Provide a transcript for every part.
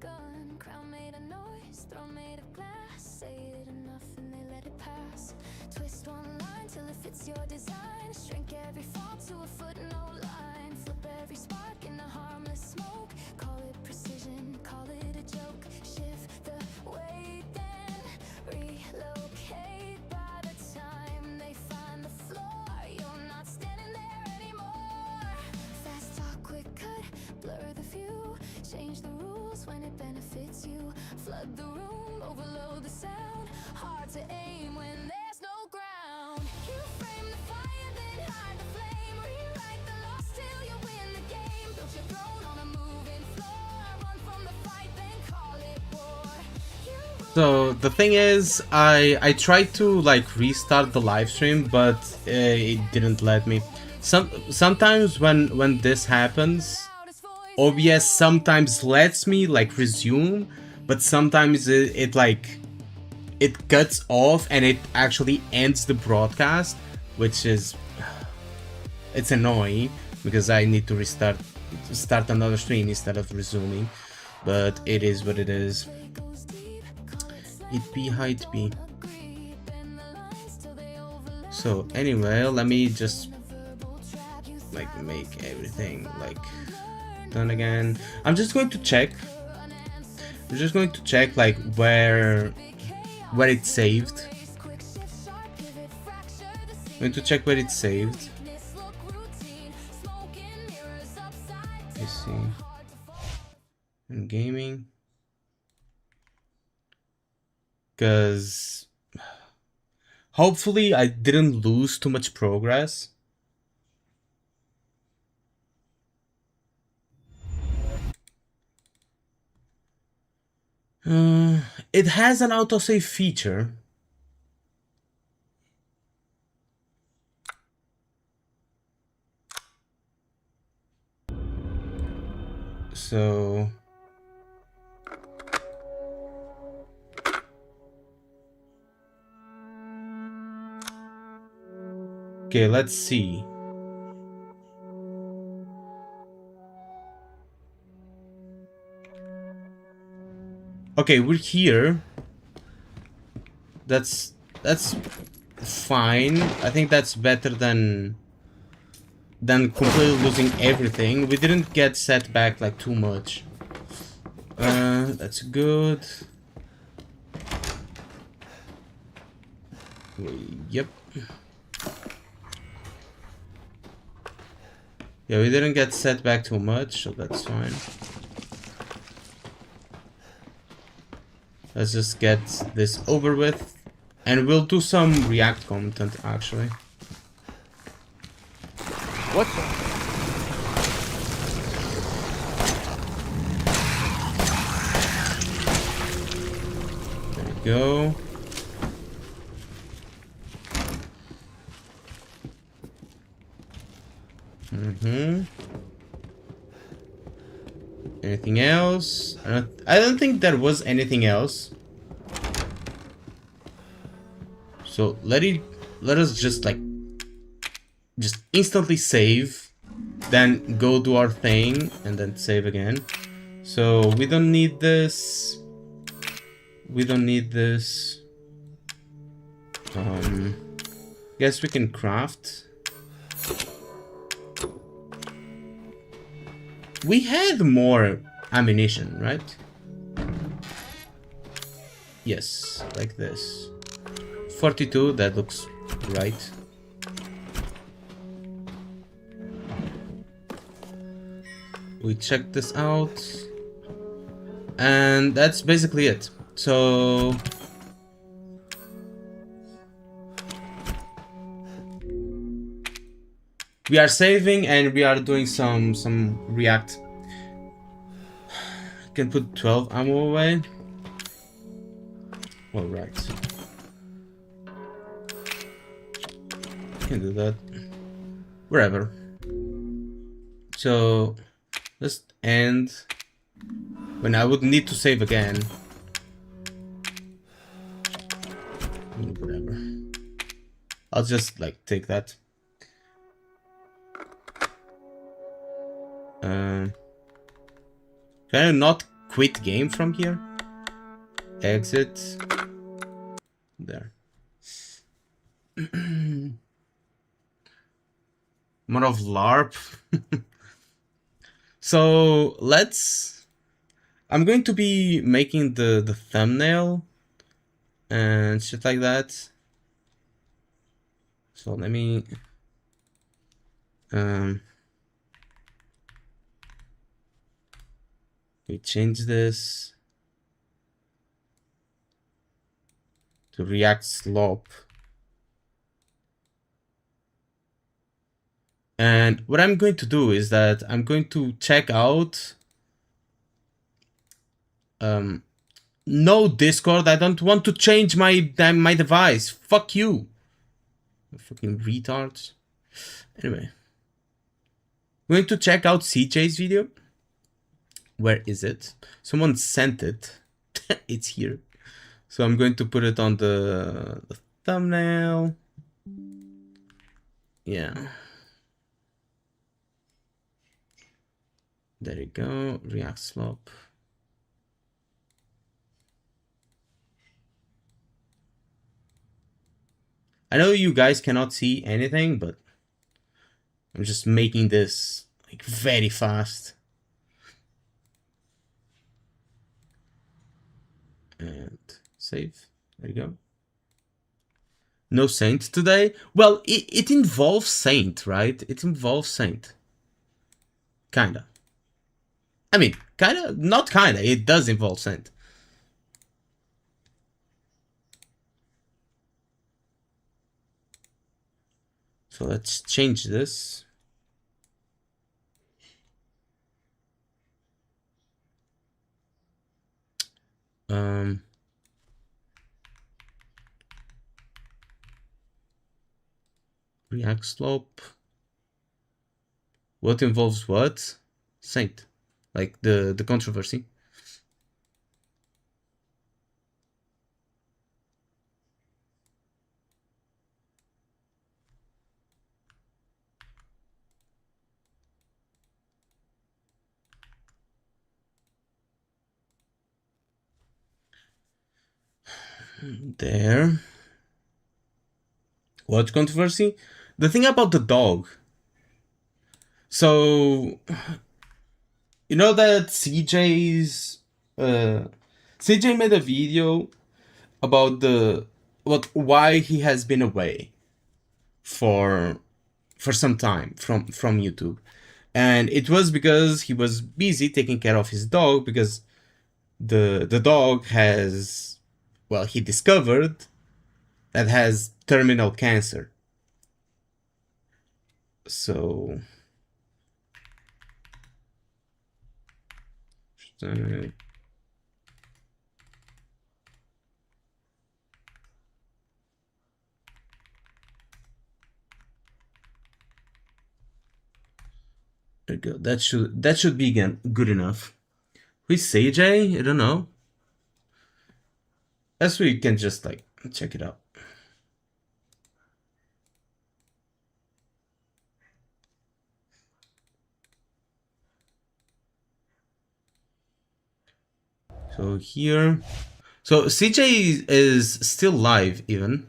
gun, crown made of noise, throne made of glass. Say it enough and they let it pass. Twist one line till it fits your design. Shrink every fall to a footnote line. Flip every spark in a harmless smoke. Call it precision, call it a joke. Shift the weight, then relocate. By the time they find the floor, you're not standing there anymore. Fast talk, quick cut, blur the view. Change the rules when it benefits you. Flood the room, overload the sound. Hard to aim when there's no ground. You frame the fire, then hide the flame. Rewrite the loss till you win the game. Build your throne on a moving floor. Run from the fight, then call it war. So the thing is, I tried to like restart the live stream, but it didn't let me. Sometimes when this happens, OBS sometimes lets me like resume, but sometimes it cuts off and it actually ends the broadcast, which is it's annoying because I need to start another stream instead of resuming, but it is what it is. It be how it be. So anyway, let me just like make everything like done again. I'm just going to check like where it's saved. I'm going to check where it's saved. Let's see. In gaming. Because hopefully I didn't lose too much progress. It has an autosave feature. So okay, let's see. Okay, we're here. That's fine. I think that's better than completely losing everything. We didn't get set back like too much. That's good. Yep. Yeah, we didn't get set back too much, so that's fine. Let's just get this over with, and we'll do some React content actually. What's up? There we go. Anything else? I don't think there was anything else. So let us just instantly save, then go do our thing, and then save again. So we don't need this. We don't need this. Guess we can craft. We had more ammunition, right? Yes, like this. 42, that looks right. We checked this out. And that's basically it. So we are saving and we are doing some React. Can put 12 ammo away. All right. Can do that. Wherever. So let's end when I would need to save again. Whatever. I'll just like take that. Can I not quit game from here. Exit. There. More of LARP. So let's... I'm going to be making the thumbnail and shit like that. So let me... we change this to React Slop. And what I'm going to do is that I'm going to check out no Discord, I don't want to change my device. Fuck you. Fucking retards. Anyway. I'm going to check out CJ's video. Where is it? Someone sent it. It's here. So I'm going to put it on the thumbnail. Yeah. There you go. React Slop. I know you guys cannot see anything, but I'm just making this like very fast. And save. There you go. No Saint today? Well, it involves Saint, right? It involves Saint. Kinda. I mean, kinda, not kinda, it does involve Saint. So let's change this. React Slope. What involves what? Saint. Like the controversy. There. What controversy? The thing about the dog. So, you know that CJ made a video about why he has been away for some time from YouTube, and it was because he was busy taking care of his dog, because the dog has, well, he discovered that has terminal cancer. So there you go. That should be good enough. Who's CJ? I don't know. As we can just like check it out. So here, so CJ is still live even.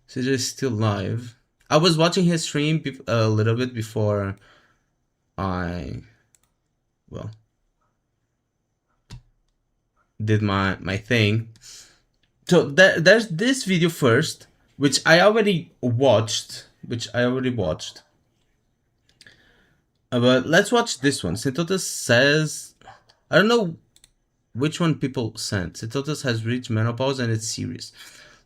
CJ is still live. I was watching his stream a little bit before I, well, did my thing. So there's this video first, which I already watched. But let's watch this one. Syntotus says, I don't know which one people sent. Syntotus has reached menopause and it's serious.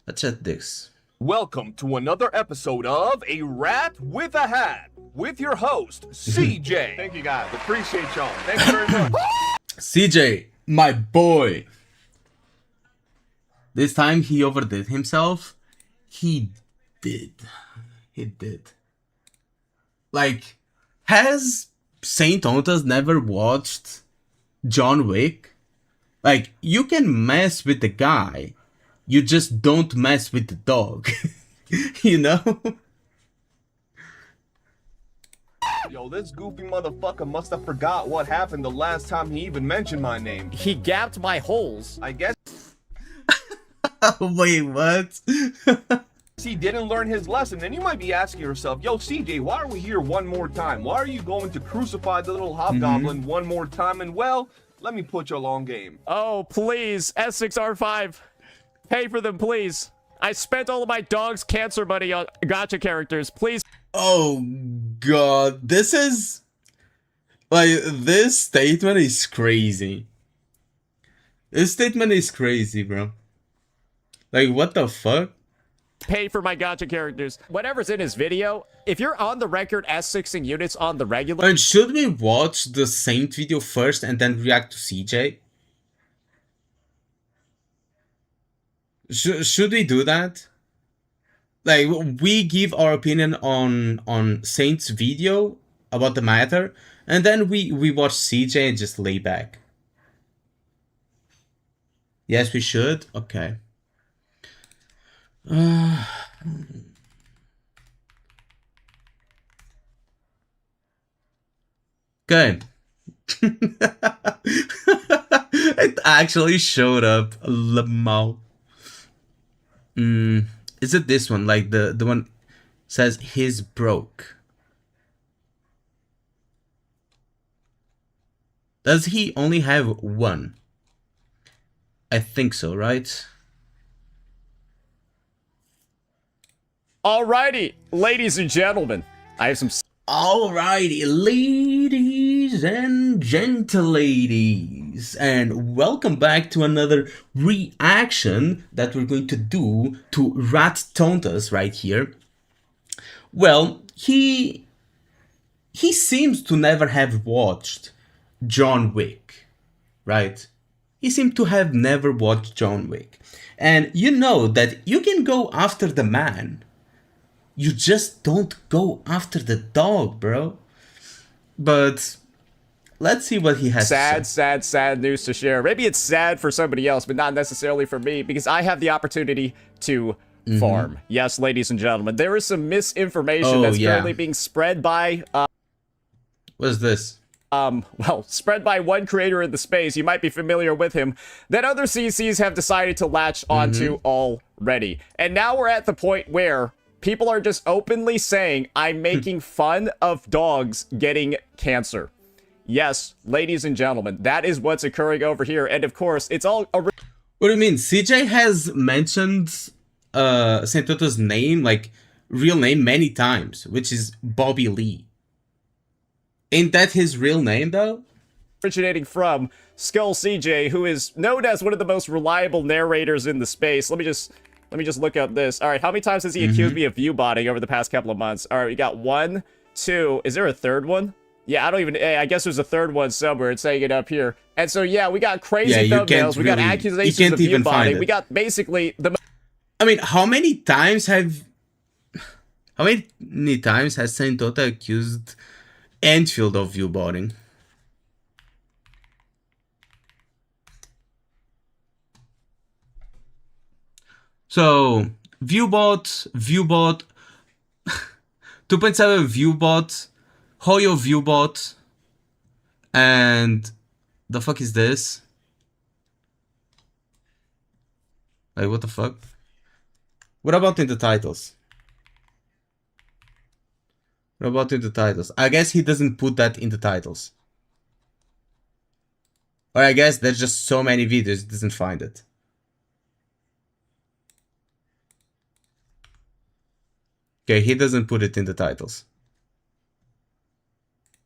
Let's check this. Welcome to another episode of A Rat with a Hat with your host, CJ. Thank you guys. Appreciate y'all. Thank you very much. CJ, my boy. This time he overdid himself. He did. Like, has Saint Ontas never watched John Wick? Like, you can mess with the guy, you just don't mess with the dog. You know? Yo, this goofy motherfucker must have forgot what happened the last time he even mentioned my name. He gapped my holes. I guess Wait, what? he didn't learn his lesson, and you might be asking yourself, yo, CJ, why are we here one more time? Why are you going to crucify the little hobgoblin one more time? And well, let me put you along game. Oh, please, S6R5. Pay for them, please. I spent all of my dog's cancer money on gacha characters. Please. Oh god, this is like, this statement is crazy. This statement is crazy, bro. Like, what the fuck? Pay for my gacha characters. Whatever's in his video, if you're on the record S6ing units on the regular... And should we watch the Saint video first and then react to CJ? Should we do that? Like, we give our opinion on Saint's video about the matter, and then we watch CJ and just lay back. Yes, we should? Okay. Good. It actually showed up. Lamau. Is it this one? Like the one says he's broke. Does he only have one? I think so, right? Alrighty, ladies and gentlemen, I have some... Alrighty, ladies and gentleladies, and welcome back to another reaction that we're going to do to Rat Tontas right here. Well, he seems to never have watched John Wick, right? He seemed to have never watched John Wick. And you know that you can go after the man. You just don't go after the dog, bro. But let's see what he has to say. Sad news to share. Maybe it's sad for somebody else, but not necessarily for me, because I have the opportunity to farm. Yes, ladies and gentlemen, there is some misinformation that's currently being spread by... What is this? Well, spread by one creator in the space, you might be familiar with him, that other CCs have decided to latch onto already. And now we're at the point where people are just openly saying, I'm making fun of dogs getting cancer. Yes, ladies and gentlemen, that is what's occurring over here. And of course, it's all... What do you mean? CJ has mentioned Saint Toto's name, like real name, many times, which is Bobby Lee. Ain't that his real name, though? Originating from Skull CJ, who is known as one of the most reliable narrators in the space. Let me just look up this. All right, how many times has he accused me of view-botting over the past couple of months? All right, we got 1, 2. Is there a third one? Yeah, I guess there's a third one somewhere. It's saying it up here. And so, yeah, we got crazy thumbnails. We got accusations of view-botting. We got basically the... I mean, how many times has Saint Tota accused Enfield of view-botting? So, viewbot, 2.7 viewbot, Hoyo viewbot, and the fuck is this? Like, what the fuck? What about in the titles? What about in the titles? I guess he doesn't put that in the titles. Or I guess there's just so many videos, he doesn't find it. Okay, he doesn't put it in the titles.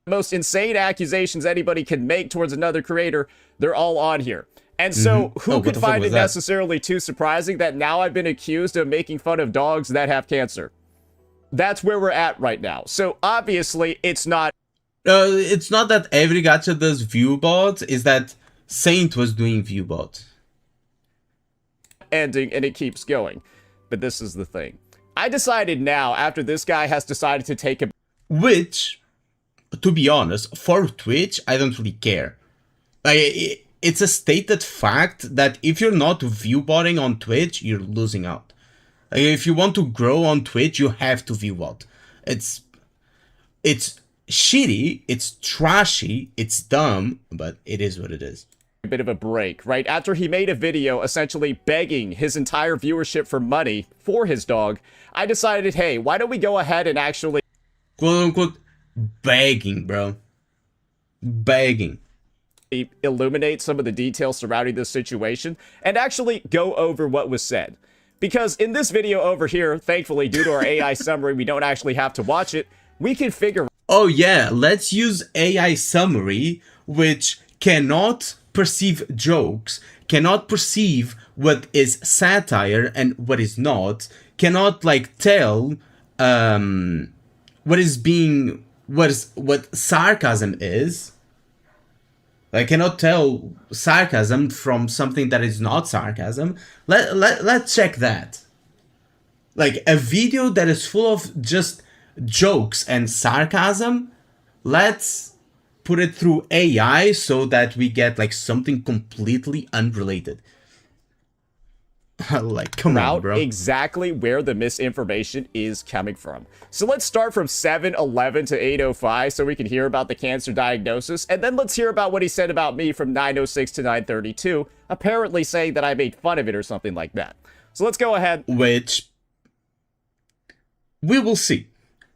Most insane accusations anybody can make towards another creator, they're all on here. And so, who could find it necessarily too surprising that now I've been accused of making fun of dogs that have cancer? That's where we're at right now. So, obviously, it's not... It's not that every gacha does viewbot, it's that Saint was doing viewbot. Ending, and it keeps going. But this is the thing. I decided now, after this guy has decided to take a... Which, to be honest, for Twitch, I don't really care. Like, it's a stated fact that if you're not viewbotting on Twitch, you're losing out. Like, if you want to grow on Twitch, you have to viewbot. It's shitty, it's trashy, it's dumb, but it is what it is. A bit of a break, right? After he made a video essentially begging his entire viewership for money for his dog, I decided, hey, why don't we go ahead and actually Quote unquote begging, bro. Begging. illuminate some of the details surrounding this situation and actually go over what was said. Because in this video over here, thankfully, due to our AI summary, we don't actually have to watch it. We can figure Oh yeah, let's use AI summary, which cannot perceive jokes, cannot perceive what is satire and what is not, cannot like tell what sarcasm is. I cannot tell sarcasm from something that is not sarcasm. Let's check that. Like a video that is full of just jokes and sarcasm, let's put it through AI so that we get like something completely unrelated. Like, come on, out bro. exactly where the misinformation is coming from. So let's start from 7:11 to 8:05 so we can hear about the cancer diagnosis, and then let's hear about what he said about me from 9:06 to 9:32, apparently saying that I made fun of it or something like that. So let's go ahead. Which we will see.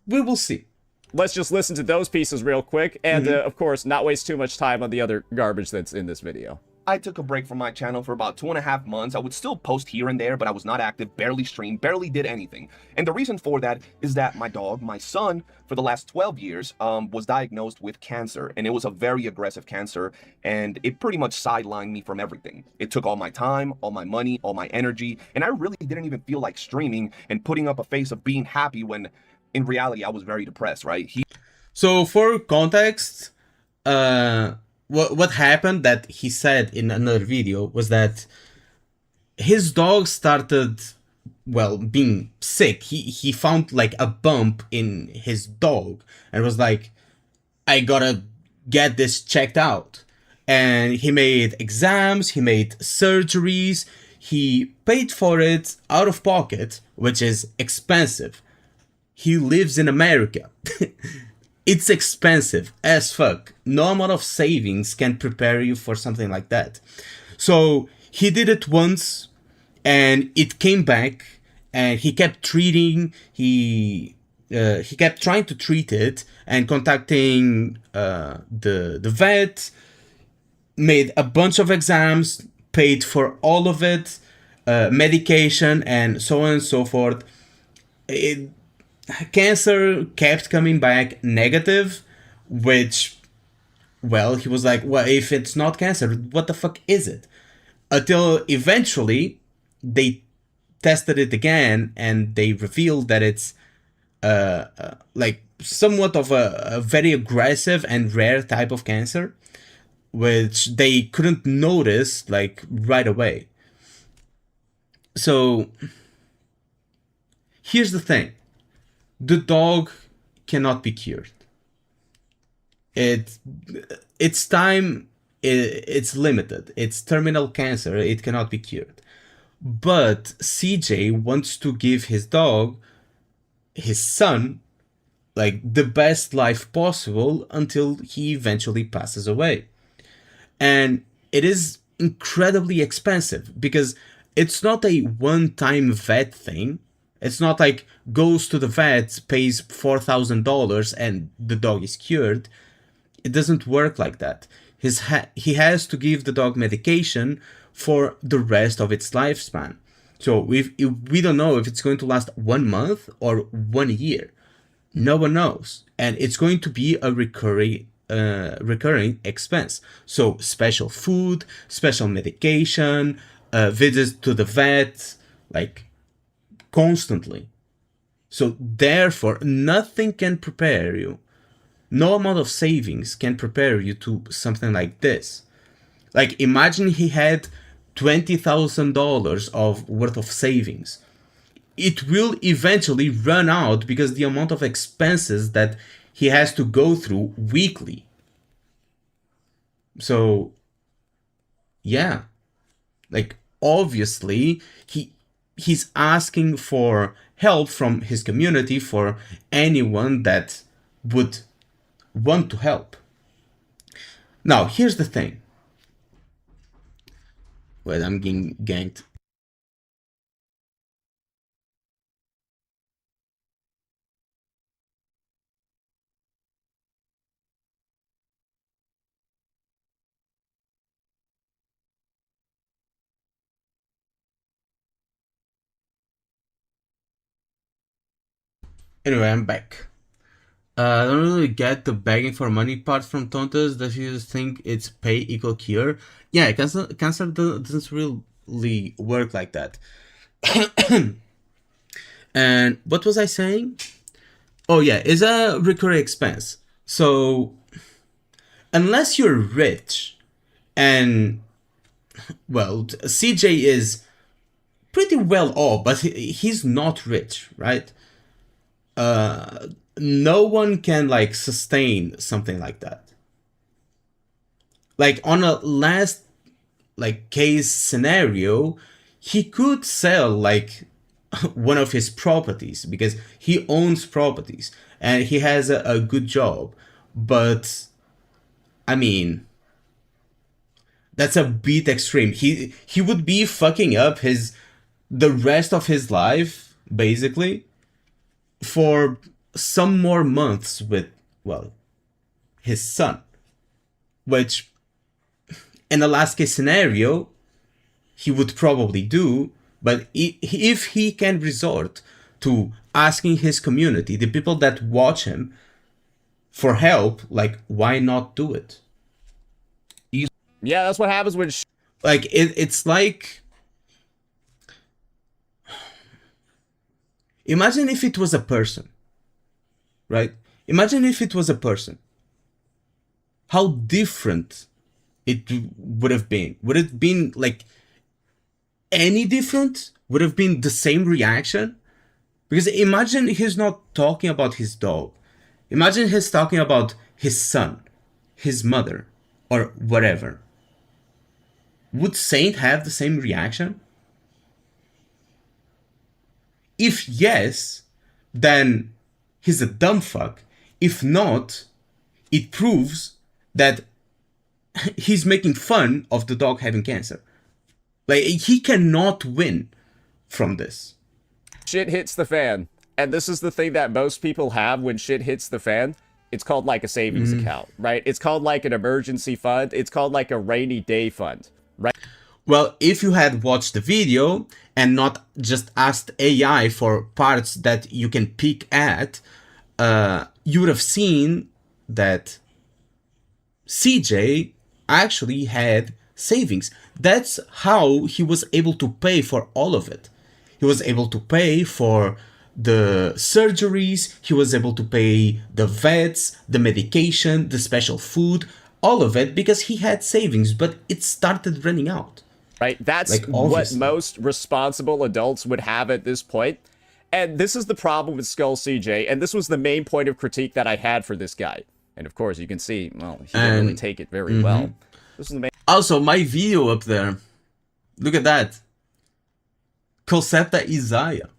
We will see. Let's just listen to those pieces real quick, and of course, not waste too much time on the other garbage that's in this video. I took a break from my channel for about 2.5 months. I would still post here and there, but I was not active, barely streamed, barely did anything. And the reason for that is that my dog, my son, for the last 12 years, was diagnosed with cancer. And it was a very aggressive cancer. And it pretty much sidelined me from everything. It took all my time, all my money, all my energy. And I really didn't even feel like streaming and putting up a face of being happy when in reality I was very depressed, right? So for context, what happened that he said in another video was that his dog started, well, being sick. He found like a bump in his dog and was like, I gotta get this checked out. And he made exams, he made surgeries, he paid for it out of pocket, which is expensive. He lives in America. It's expensive as fuck. No amount of savings can prepare you for something like that. So he did it once and it came back and he kept treating, he kept trying to treat it and contacting the vet, made a bunch of exams, paid for all of it, medication and so on and so forth. Cancer kept coming back negative, which, well, he was like, well, if it's not cancer, what the fuck is it? Until eventually they tested it again and they revealed that it's like somewhat of a very aggressive and rare type of cancer, which they couldn't notice like right away. So here's the thing. The dog cannot be cured. Its time, it's limited. It's terminal cancer. It cannot be cured. But CJ wants to give his dog, his son, like the best life possible until he eventually passes away. And it is incredibly expensive because it's not a one-time vet thing. It's not like goes to the vet, pays $4,000 and the dog is cured. It doesn't work like that. He has to give the dog medication for the rest of its lifespan. So we don't know if it's going to last 1 month or 1 year. No one knows. And it's going to be a recurring expense. So special food, special medication, visits to the vet, like constantly. So therefore, nothing can prepare you. No amount of savings can prepare you to something like this. Like imagine he had $20,000 of worth of savings. It will eventually run out because the amount of expenses that he has to go through weekly. So yeah, like obviously he's asking for help from his community, for anyone that would want to help. Now, here's the thing. Wait, I'm getting ganked. Anyway, I'm back. I don't really get the begging for money part from Tontas. Does you just think it's pay equal cure? Yeah, cancer doesn't really work like that. And what was I saying? Oh yeah, it's a recurring expense. So unless you're rich, and well, CJ is pretty well off, but he's not rich, right? No one can like sustain something like that. Like on a last like case scenario, he could sell like one of his properties because he owns properties and he has a good job. But I mean, that's a bit extreme. He would be fucking up the rest of his life basically for some more months with, well, his son, which in the last case scenario he would probably do. But if he can resort to asking his community, the people that watch him, for help, like, why not do it? Yeah, that's what happens when Like, it's like, imagine if it was a person, right? Imagine if it was a person. How different it would have been. Would it have been, like, any different? Would have been the same reaction? Because imagine he's not talking about his dog. Imagine he's talking about his son, his mother, or whatever. Would Saint have the same reaction? If yes, then he's a dumb fuck. If not, it proves that he's making fun of the dog having cancer. Like, he cannot win from this. shit hits the fan, and this is the thing that most people have when shit hits the fan. It's called like a savings account, right? It's called like an emergency fund. It's called like a rainy day fund, right? Well, if you had watched the video and not just asked AI for parts that you can pick at, you would have seen that CJ actually had savings. That's how he was able to pay for all of it. He was able to pay for the surgeries, he was able to pay the vets, the medication, the special food, all of it because he had savings, but it started running out. Right? That's Like, what obviously. most responsible adults would have at this point. And this is the problem with Skull CJ, and this was the main point of critique that I had for this guy. And of course, you can see, well, he didn't really take it very well. This is the main Also, my video up there, look at that. Concepta Isaiah.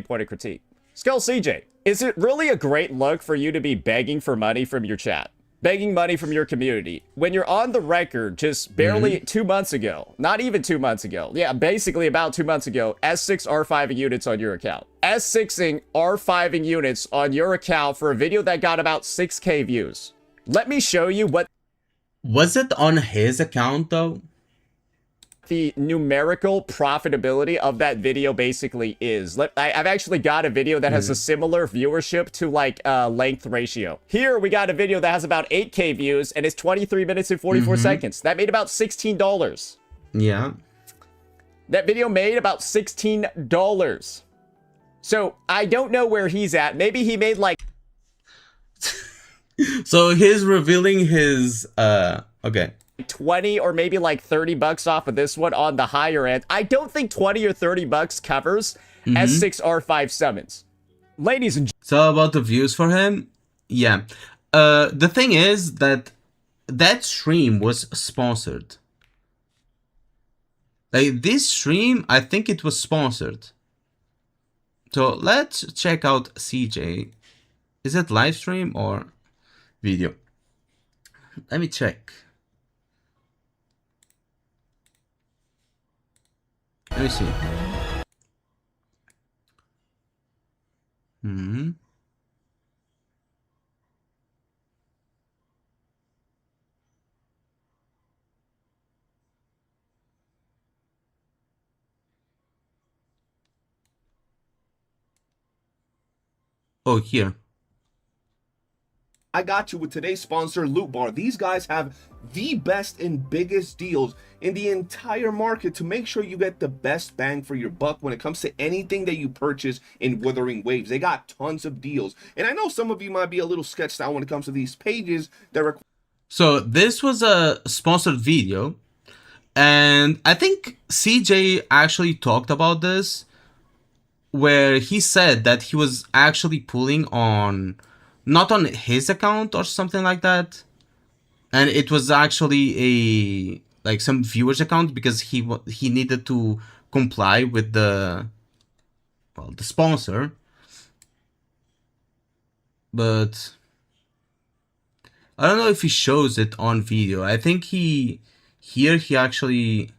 point of critique. Skull CJ, is it really a great look for you to be begging for money from your chat? Begging money from your community when you're on the record just barely 2 months ago, not even 2 months ago. Yeah, basically about 2 months ago, S6 R5ing units on your account. S6ing R5ing units on your account for a video that got about 6K views. Let me show you what Was it on his account though? the numerical profitability of that video basically is. I've actually got a video that has a similar viewership to like length ratio. Here we got a video that has about 8K views and it's 23 minutes and 44 seconds. That made about $16. Yeah. That video made about $16. So I don't know where he's at. Maybe he made like So he's revealing his okay. 20 or maybe like $30 off of this one on the higher end. I don't think 20 or $30 covers S6R5 summons. Ladies and So about the views for him, yeah. The thing is that stream was sponsored. Like this stream, I think it was sponsored. So let's check out CJ. Is it live stream or video. Let me check. Let me see. Oh, here. I got you with today's sponsor, Loot Bar. These guys have the best and biggest deals in the entire market to make sure you get the best bang for your buck when it comes to anything that you purchase in Wuthering Waves. They got tons of deals. And I know some of you might be a little sketched out when it comes to these pages that So this was a sponsored video, and I think CJ actually talked about this, where he said that he was actually pulling on, not on his account or something like that, and it was actually some viewer's account because he needed to comply with the sponsor. But I don't know if he shows it on video. I think he actually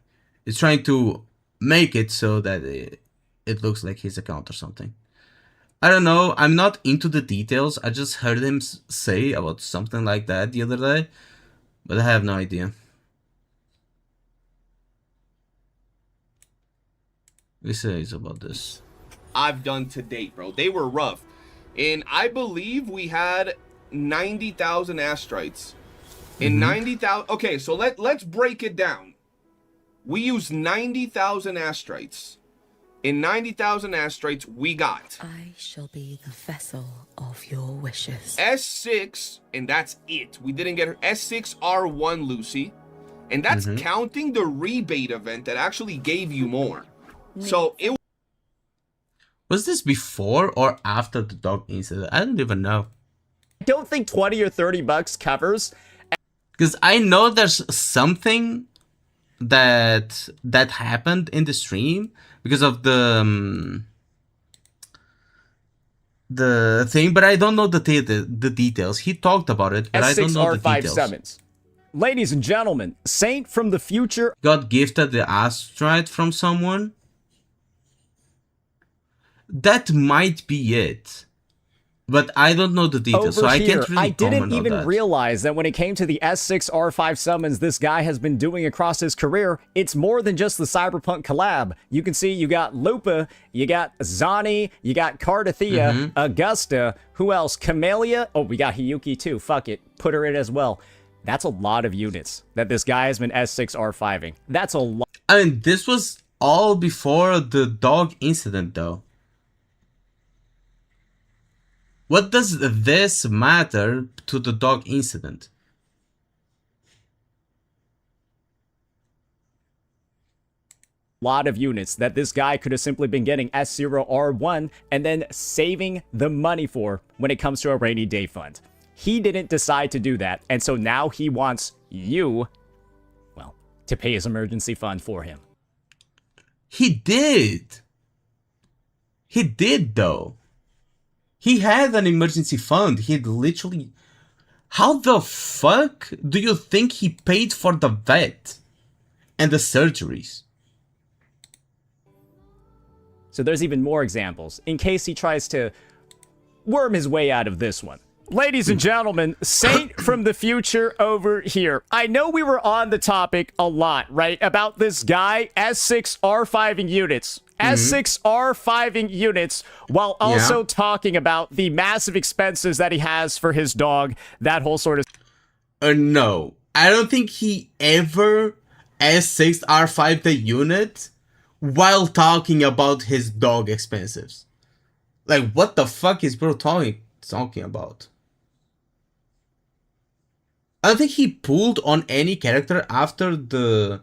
is trying to make it so that it looks like his account or something. I don't know. I'm not into the details. I just heard him say about something like that the other day, but I have no idea. He says about this. I've done to date, bro. They were rough. And I believe we had 90,000 astrites. In 90,000... Okay, so let's break it down. We used 90,000 astrites. In 90,000 astrites, we got... I shall be the vessel of your wishes. S6, and that's it. We didn't get her. S6R1, Lucy. And that's counting the rebate event that actually gave you more. So it... Was this before or after the dog incident? I don't even know. I don't think 20 or 30 bucks covers. Because I know there's something that happened in the stream because of the thing, but I don't know the details. He talked about it, but I don't know the details. S6R5 Ladies and gentlemen, Saint from the future Got gifted the astrite from someone. That might be it, but I don't know the details, so I can't really comment on that. I didn't even realize that when it came to the S6R5 summons this guy has been doing across his career, it's more than just the Cyberpunk collab. You can see you got Lupa, you got Zani, you got Cardathea, Augusta, who else? Camellia? Oh, we got Hiyuki too. Fuck it. Put her in as well. That's a lot of units that this guy has been S6R5ing. That's a lot. I mean, this was all before the dog incident, though. What does this matter to the dog incident? Lot of units that this guy could have simply been getting S0R1 and then saving the money for when it comes to a rainy day fund. He didn't decide to do that, and so now he wants you, well, to pay his emergency fund for him. He did. He did, though. He had an emergency fund. He'd literally... How the fuck do you think he paid for the vet and the surgeries? So there's even more examples, in case he tries to worm his way out of this one. Ladies and gentlemen, Saint from the future over here. I know we were on the topic a lot, right? About this guy, S6R5ing units. S6R5ing units, while also talking about the massive expenses that he has for his dog, that whole sort of... No. I don't think he ever S6R5 the unit while talking about his dog expenses. Like, what the fuck is bro talking about? I don't think he pulled on any character after the...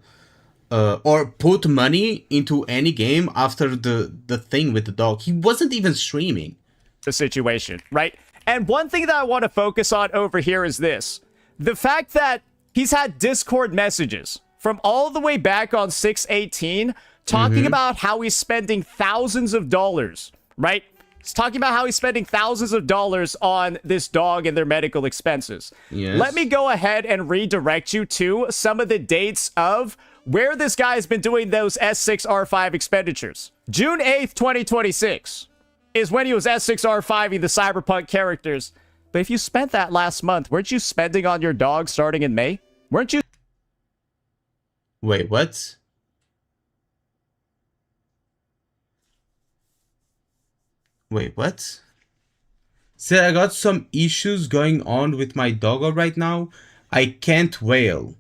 or put money into any game after the thing with the dog. He wasn't even streaming. The situation, right? And one thing that I want to focus on over here is this. The fact that he's had Discord messages from all the way back on 6/18 talking about how he's spending thousands of dollars, right? He's talking about how he's spending thousands of dollars on this dog and their medical expenses. Yes. Let me go ahead and redirect you to some of the dates of where this guy has been doing those S6R5 expenditures. June 8th, 2026 is when he was S6R5ing the Cyberpunk characters. But if you spent that last month, weren't you spending on your dog starting in May? Weren't you? Wait, what? Wait, what? Said I got some issues going on with my doggo right now. I can't wail.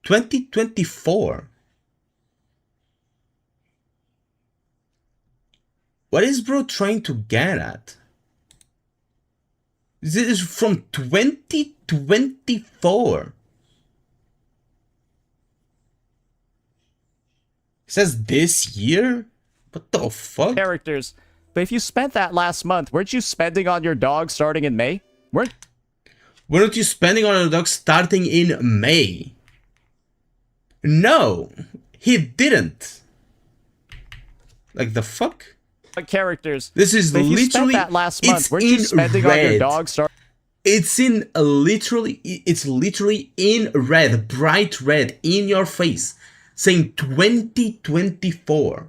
2024. What is bro trying to get at? This is from 2024. It says this year? What the fuck? Characters. But if you spent that last month, weren't you spending on your dog starting in May? Weren't you spending on your dog starting in May? No, he didn't. Like the fuck? Characters. This is but if literally you spent that last month, it's weren't you in spending red. on your dog starting? It's literally in red, bright red, in your face, saying 2024.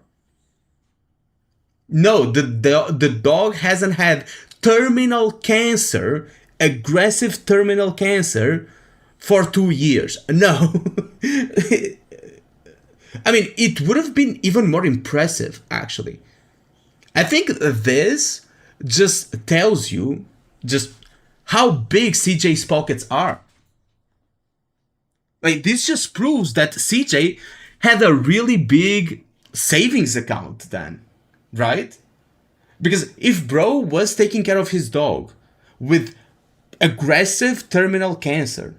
No, the dog hasn't had terminal cancer, aggressive terminal cancer, for 2 years. No. I mean, it would have been even more impressive, actually. I think this just tells you just how big CJ's pockets are. Like, this just proves that CJ had a really big savings account then, right? Because if bro was taking care of his dog with aggressive terminal cancer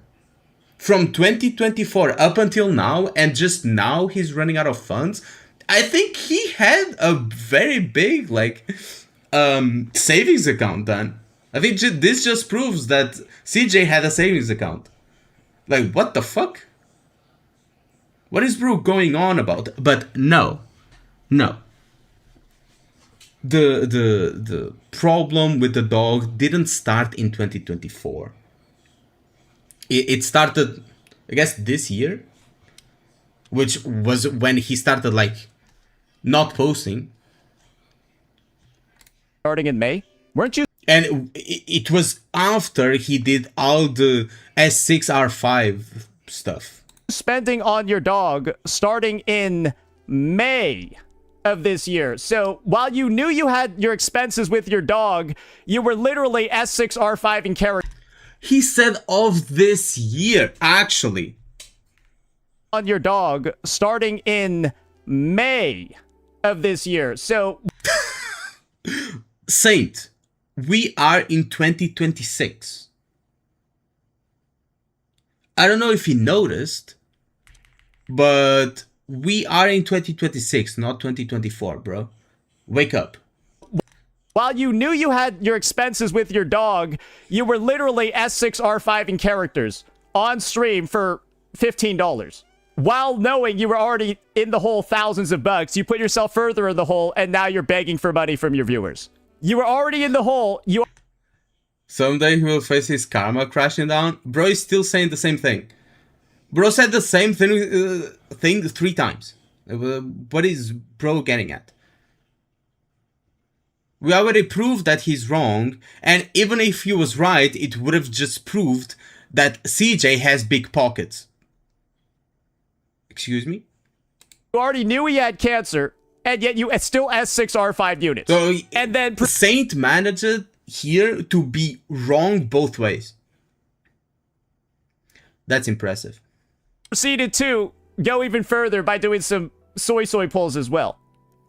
from 2024 up until now, and just now he's running out of funds, I think he had a very big, like, savings account then. I think this just proves that CJ had a savings account. Like, what the fuck? What is bro going on about? But no. The problem with the dog didn't start in 2024. It started, I guess, this year, which was when he started, like, not posting. Starting in May? Weren't you? And it was after he did all the S6R5 stuff. Spending on your dog starting in May of this year. So while you knew you had your expenses with your dog, you were literally S6R5 in character. He said of this year, actually. On your dog starting in May of this year. So Saint, we are in 2026. I don't know if you noticed, but we are in 2026, not 2024, bro. Wake up. while you knew you had your expenses with your dog, you were literally S6R5 in characters on stream for $15. While knowing you were already in the hole thousands of bucks, you put yourself further in the hole, and now you're begging for money from your viewers. You were already in the hole. Someday he will face his karma crashing down. Bro is still saying the same thing. Bro said the same thing 3 times. What is bro getting at? We already proved that he's wrong, and even if he was right, it would have just proved that CJ has big pockets. Excuse me? You already knew he had cancer, and yet you still S6R5 units. So, and then Saint managed here to be wrong both ways. That's impressive. Proceeded to go even further by doing some soy pulls as well.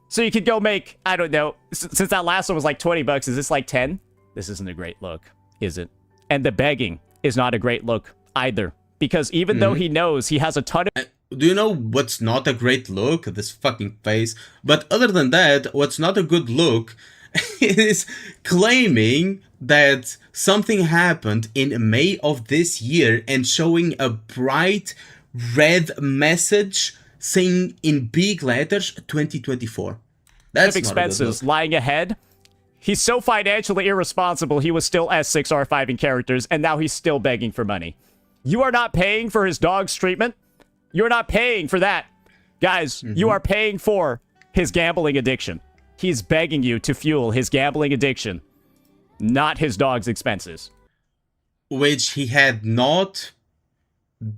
So you could go make, I don't know, since that last one was like 20 bucks, is this like 10? This isn't a great look, is it? And the begging is not a great look either. Because even though he knows he has a ton of... Do you know what's not a great look? This fucking face. But other than that, what's not a good look is claiming that something happened in May of this year and showing a bright red message saying in big letters 2024. That's expenses lying ahead. He's so financially irresponsible, he was still S6R5 in characters, and now he's still begging for money. You are not paying for his dog's treatment. You're not paying for that. Guys, you are paying for his gambling addiction. He's begging you to fuel his gambling addiction, not his dog's expenses. Which he had not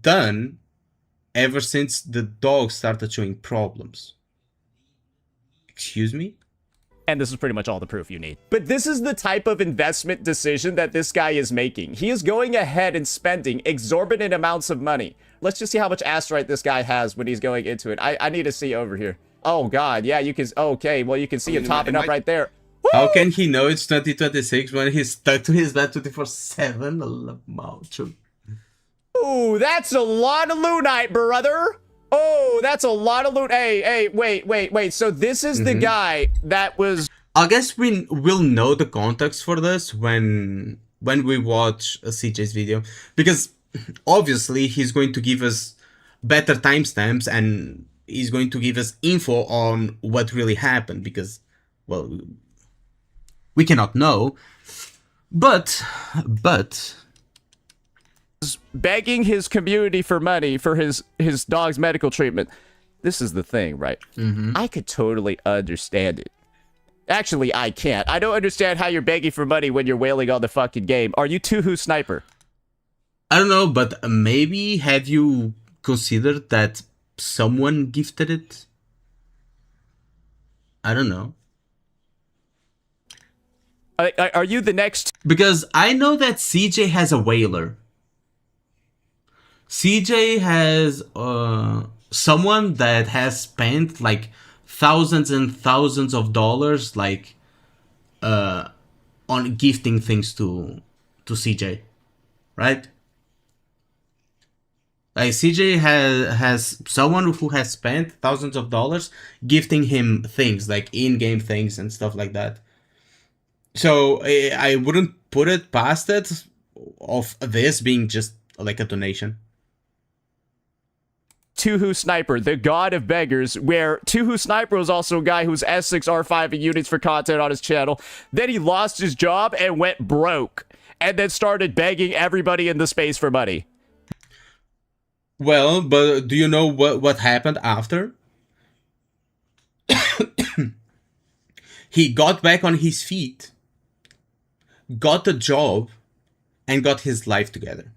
done ever since the dog started showing problems. Excuse me? And this is pretty much all the proof you need. But this is the type of investment decision that this guy is making. He is going ahead and spending exorbitant amounts of money. Let's just see how much asterite this guy has when he's going into it. I need to see over here. Oh, God. Yeah, you can... Okay, well, you can see him topping up right there. Woo! How can he know it's 2026 when he's stuck to his bed 24/7? I love Moucho. Ooh, that's a lot of Lunite, brother. Oh, that's a lot of loot. Hey, wait. So this is the guy that was... I guess we'll know the context for this when we watch CJ's video. Because obviously he's going to give us better timestamps and he's going to give us info on what really happened. Because, well, we cannot know. But... begging his community for money for his dog's medical treatment. This is the thing, right? I could totally understand it. Actually, I can't. I don't understand how you're begging for money when you're wailing on the fucking game. Are you Tuhu Sniper? I don't know, but maybe have you considered that someone gifted it? I don't know. Are you the next... Because I know that CJ has a whaler. CJ has someone that has spent like thousands and thousands of dollars like on gifting things to CJ, right? Like CJ has someone who has spent thousands of dollars gifting him things like in-game things and stuff like that. So I wouldn't put it past it of this being just like a donation. Tuhu Sniper, the god of beggars, where Tuhu Sniper was also a guy who's S6R5 in units for content on his channel. Then he lost his job and went broke, and then started begging everybody in the space for money. Well, but do you know what happened after? He got back on his feet, got a job, and got his life together.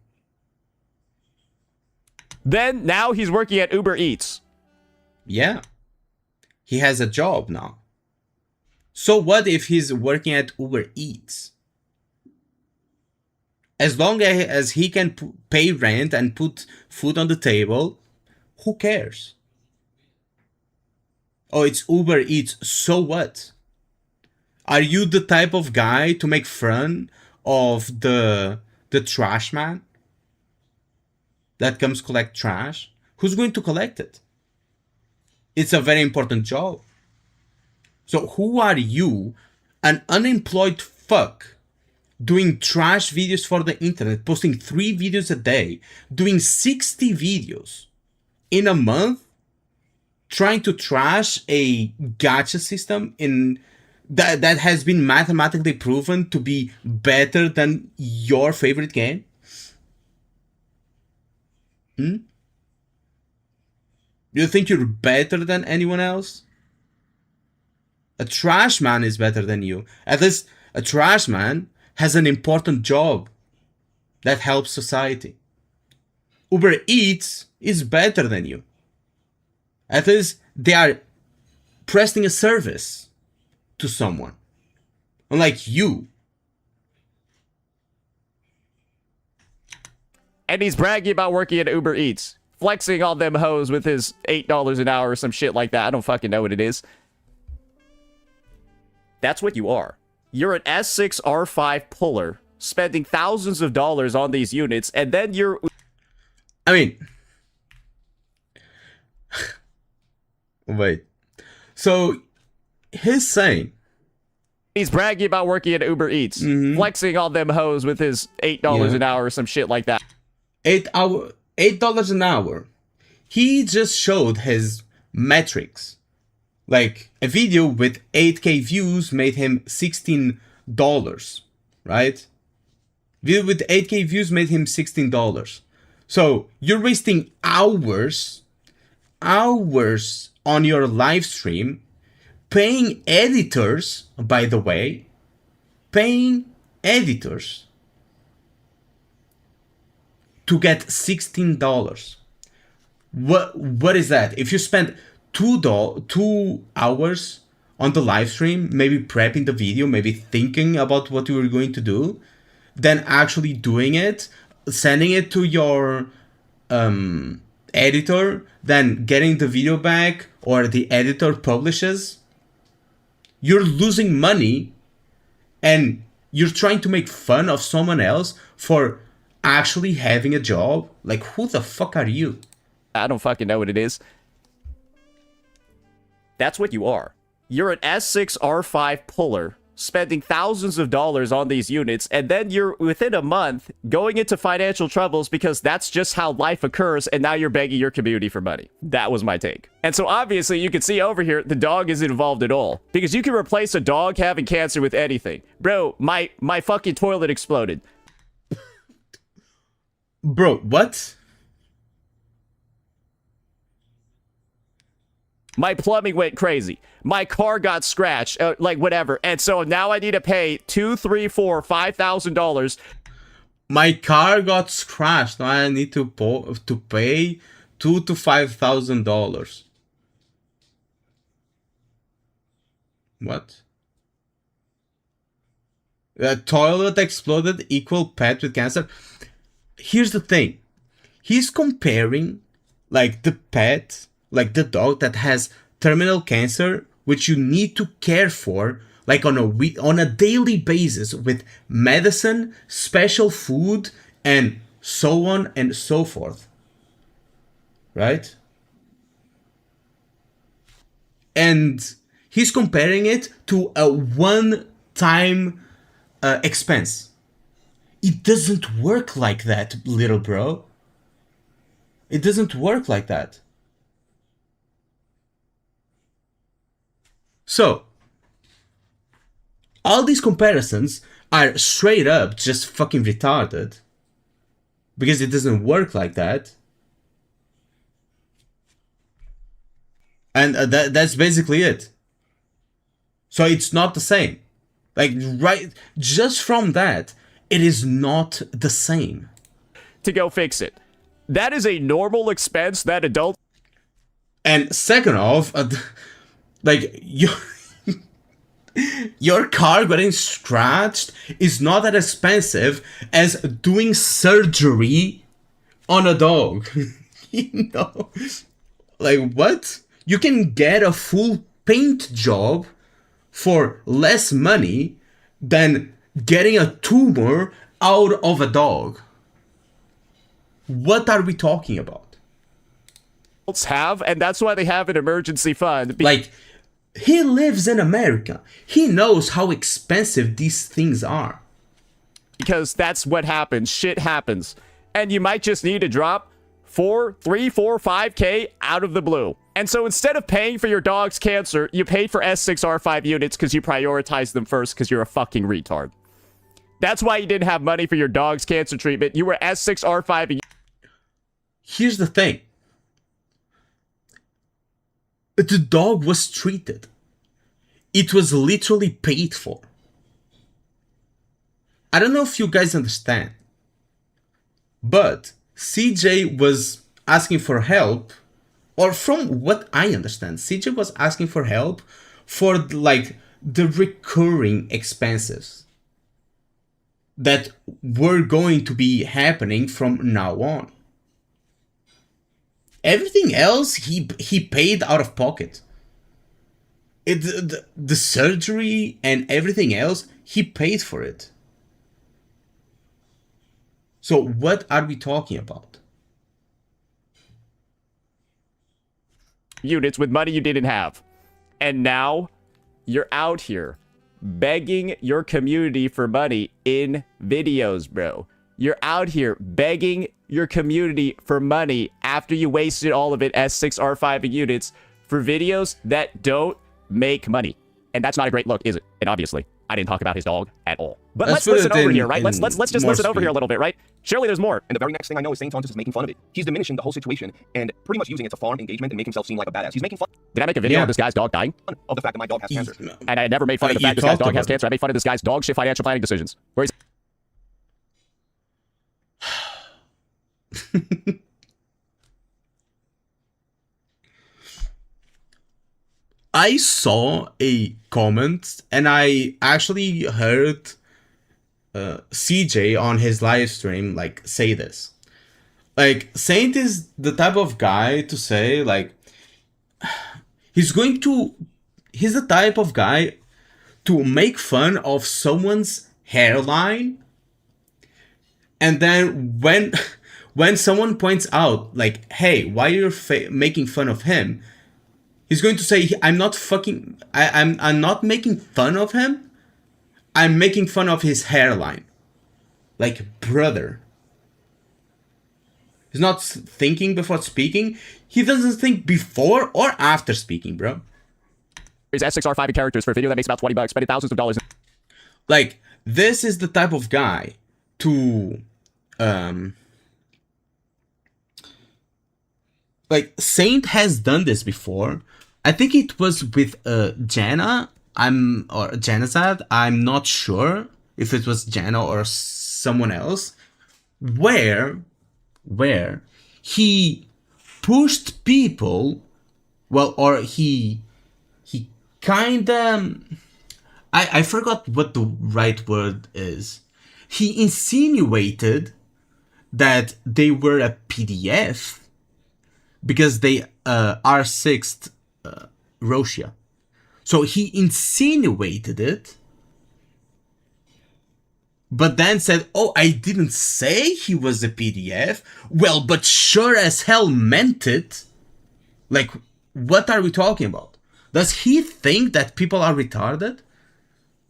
Then, now he's working at Uber Eats. Yeah. He has a job now. So what if he's working at Uber Eats? As long as he can pay rent and put food on the table, who cares? Oh, it's Uber Eats, so what? Are you the type of guy to make fun of the trash man that comes collect trash? Who's going to collect it? It's a very important job. So who are you, an unemployed fuck, doing trash videos for the internet, posting 3 videos a day, doing 60 videos in a month, trying to trash a gacha system in that has been mathematically proven to be better than your favorite game? You think you're better than anyone else? A trash man is better than you. At least a trash man has an important job that helps society. Uber Eats is better than you. At least they are presting a service to someone. Unlike you. And he's bragging about working at Uber Eats. Flexing on them hoes with his $8 an hour or some shit like that. I don't fucking know what it is. That's what you are. You're an S6R5 puller, spending thousands of dollars on these units, and then you're... I mean... Wait. So, he's saying... He's bragging about working at Uber Eats. Flexing on them hoes with his $8 an hour or some shit like that. $8 an hour. He just showed his metrics Like a video with 8K views made him $16, right? Video with 8K views made him $16. So you're wasting hours on your live stream, paying editors, by the way, paying editors to get $16. What is that? If you spend two hours on the live stream, maybe prepping the video, maybe thinking about what you were going to do, then actually doing it, sending it to your editor, then getting the video back, or the editor publishes, you're losing money, and you're trying to make fun of someone else for actually having a job. Like, who the fuck are you? I don't fucking know what it is. That's what you are. You're an S6R5 puller, spending thousands of dollars on these units, and then you're, within a month, going into financial troubles because that's just how life occurs, and now you're begging your community for money. That was my take. And so obviously, you can see over here, the dog isn't involved at all. Because you can replace a dog having cancer with anything. Bro, my fucking toilet exploded. Bro, what? My plumbing went crazy. My car got scratched, like whatever. And so now I need to pay $2,000, $3,000, $4,000, $5,000. My car got scratched. Now I need to pay $2,000 to $5,000. What? The toilet exploded equal pet with cancer. Here's the thing. He's comparing like the pet, like the dog that has terminal cancer, which you need to care for like on a daily basis with medicine, special food, and so on and so forth. Right? And he's comparing it to a one-time expense. It doesn't work like that, little bro. It doesn't work like that. So, all these comparisons are straight up just fucking retarded. Because it doesn't work like that. And that's basically it. So it's not the same. Like, right, just from that, it is not the same. To go fix it. That is a normal expense that adults... And second off, like, your car getting scratched is not that expensive as doing surgery on a dog. You know? Like, what? You can get a full paint job for less money than getting a tumor out of a dog. What are we talking about? have, and that's why they have an emergency fund. Like, he lives in America. He knows how expensive these things are. Because that's what happens. Shit happens. And you might just need to drop 5K out of the blue. And so instead of paying for your dog's cancer, you paid for S6R5 units because you prioritized them first because you're a fucking retard. That's why you didn't have money for your dog's cancer treatment. You were S6R5. Here's the thing. The dog was treated. It was literally paid for. I don't know if you guys understand, but CJ was asking for help, or from what I understand, CJ was asking for help for like the recurring expenses that were going to be happening from now on. Everything else he paid out of pocket. The surgery and everything else, he paid for it. So what are we talking about? Units with money you didn't have. And now you're out here begging your community for money in videos, bro. You're out here begging your community for money after you wasted all of it as 6R5 units for videos that don't make money. And that's not a great look, is it? And obviously, I didn't talk about his dog at all. But let's listen over here, right? Let's just listen over here a little bit, right? Surely there's more. And the very next thing I know is St. Tontus is making fun of it. He's diminishing the whole situation and pretty much using it to farm engagement and make himself seem like a badass. He's making fun Did I make a video of this guy's dog dying? of the fact that my dog has cancer. And I never made fun of the fact this guy's dog has cancer. I made fun of this guy's dog shit financial planning decisions. Where he's I saw a comment and I actually heard CJ on his live stream like say this. Like Saint is the type of guy to say like he's the type of guy to make fun of someone's hairline, and then when someone points out like, hey, why you're making fun of him, he's going to say, I'm not making fun of him. I'm making fun of his hairline. Like, brother. He's not thinking before speaking. He doesn't think before or after speaking, bro. He's S6R5 characters for a video that makes about $20, spending thousands of dollars. Like, this is the type of guy to, like, Saint has done this before. I think it was with Jana, or Janazad, I'm not sure if it was Jana or someone else, where he pushed people, well, or he kinda, I forgot what the right word is. He insinuated that they were a PDF because they are sixth Russia. So he insinuated it, but then said, oh, I didn't say he was a PDF. Well, but sure as hell meant it. Like, what are we talking about? Does he think that people are retarded?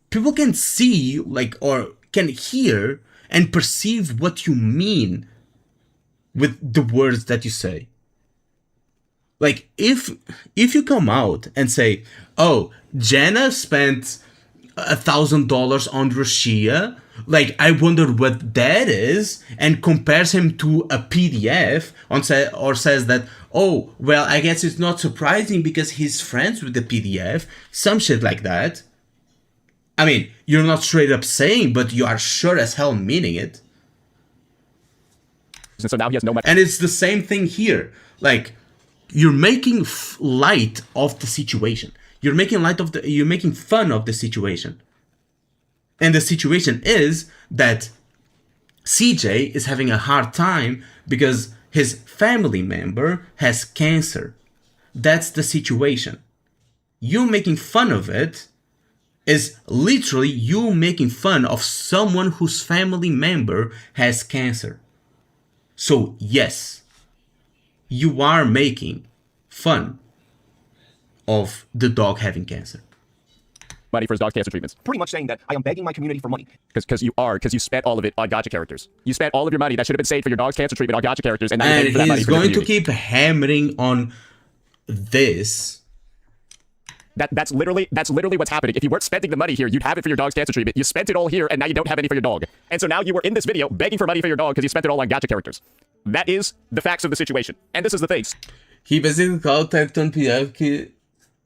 People can see, like, or can hear and perceive what you mean with the words that you say. Like, if you come out and say, oh, Jenna spent $1,000 on Russia, like, I wonder what that is, and compares him to a PDF, or says that, oh, well, I guess it's not surprising because he's friends with the PDF, some shit like that. I mean, you're not straight up saying, but you are sure as hell meaning it. And so now he has no money. And it's the same thing here. Like, you're making light of the situation. You're making fun of the situation. And the situation is that CJ is having a hard time because his family member has cancer. That's the situation. You making fun of it is literally you making fun of someone whose family member has cancer. So yes, you are making fun of the dog having cancer. Money for his dog's cancer treatments. Pretty much saying that I am begging my community for money. Because you spent all of it on gacha characters. You spent all of your money that should have been saved for your dog's cancer treatment on gacha characters, and now you're paying for that money he's for the going to community. keep hammering on this. That's literally what's happening. If you weren't spending the money here, you'd have it for your dog's cancer treatment. You spent it all here, and now you don't have any for your dog. And so now you were in this video begging for money for your dog because you spent it all on gacha characters. That is the facts of the situation. And this is the thing. He basically called Tecton PDF.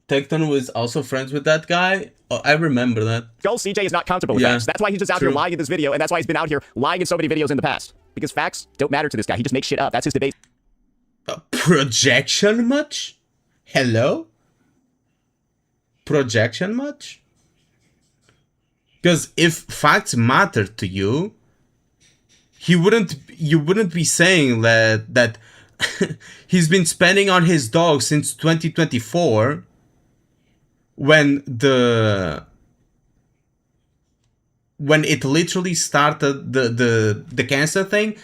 Tecton was also friends with that guy. Oh, I remember that. Skull CJ is not comfortable with facts. That's why he's just out here lying in this video, and that's why he's been out here lying in so many videos in the past. Because facts don't matter to this guy. He just makes shit up. That's his debate. Projection much? Hello? Projection much? Because if facts matter to you, you wouldn't be saying that he's been spending on his dog since 2024 when it literally started the cancer thing.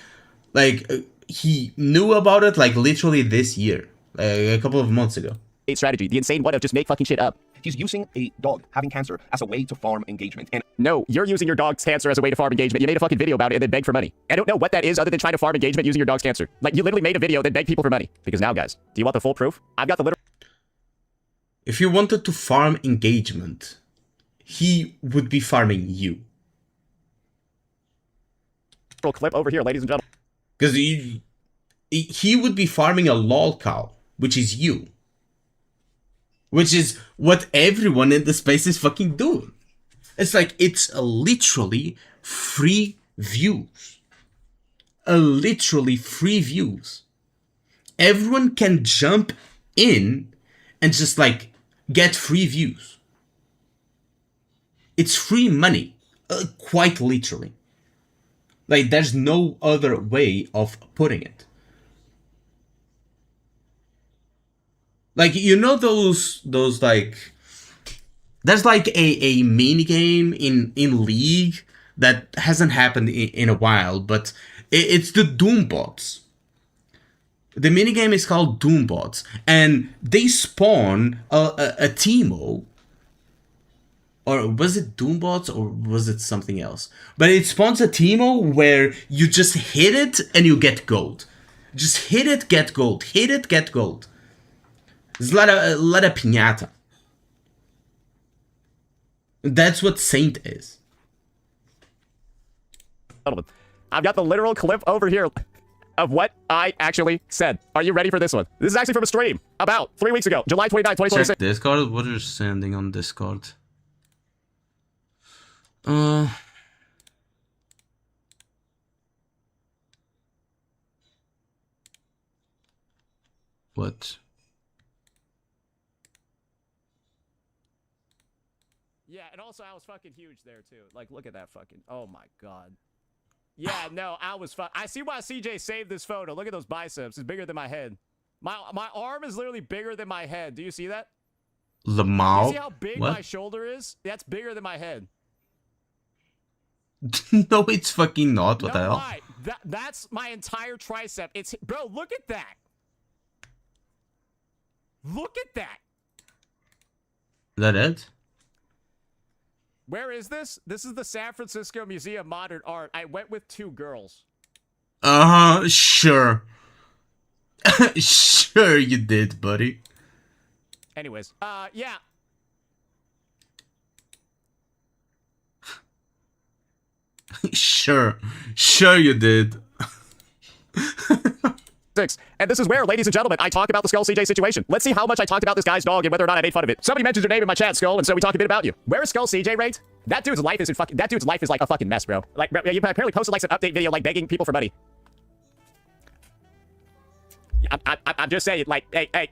Like he knew about it like literally this year, like a couple of months ago. Strategy, the insane one of just make fucking shit up. He's using a dog having cancer as a way to farm engagement. And no, you're using your dog's cancer as a way to farm engagement. You made a fucking video about it and then beg for money. I don't know what that is other than trying to farm engagement using your dog's cancer. Like, you literally made a video then beg people for money. Because now, guys, do you want the full proof? I've got the literal... if you wanted to farm engagement, he would be farming you. Clip over here, ladies and gentlemen. Because he would be farming a lol cow, which is you. Which is what everyone in the space is fucking doing. It's like, it's literally free views. Literally free views. Everyone can jump in and just like get free views. It's free money. Quite literally. Like, there's no other way of putting it. Like, you know those like... There's like a mini game in League that hasn't happened in a while, but it's the Doombots. The mini game is called Doombots, and they spawn a Teemo. Or was it Doombots or was it something else? But it spawns a Teemo where you just hit it and you get gold. Just hit it, get gold. Hit it, get gold. It's like a piñata. That's what Saint is. I've got the literal clip over here of what I actually said. Are you ready for this one? This is actually from a stream about 3 weeks ago, July 29, 2026. Check Discord. What are you sending on Discord? What? Yeah, and also I was fucking huge there too. Like, look at that fucking. Oh my god. Yeah, no, I was. I see why CJ saved this photo. Look at those biceps. It's bigger than my head. My arm is literally bigger than my head. Do you see that? Lamau? You see how big What? my shoulder is? That's bigger than my head. No, it's fucking not. What the No hell? lie. That's my entire tricep. It's bro. Look at that. Look at that. Is that it? Where is this? This is the San Francisco Museum of Modern Art. I went with 2 girls. Sure. Sure you did, buddy. Anyways, yeah. Sure you did. 6. And this is where, ladies and gentlemen, I talk about the Skull CJ situation. Let's see how much I talked about this guy's dog and whether or not I made fun of it. Somebody mentions your name in my chat, Skull, and so we talk a bit about you. Where is Skull CJ ranked? That dude's life is like a fucking mess, bro. Like, bro, you apparently posted like some update video, like begging people for money. I'm just saying, like, hey.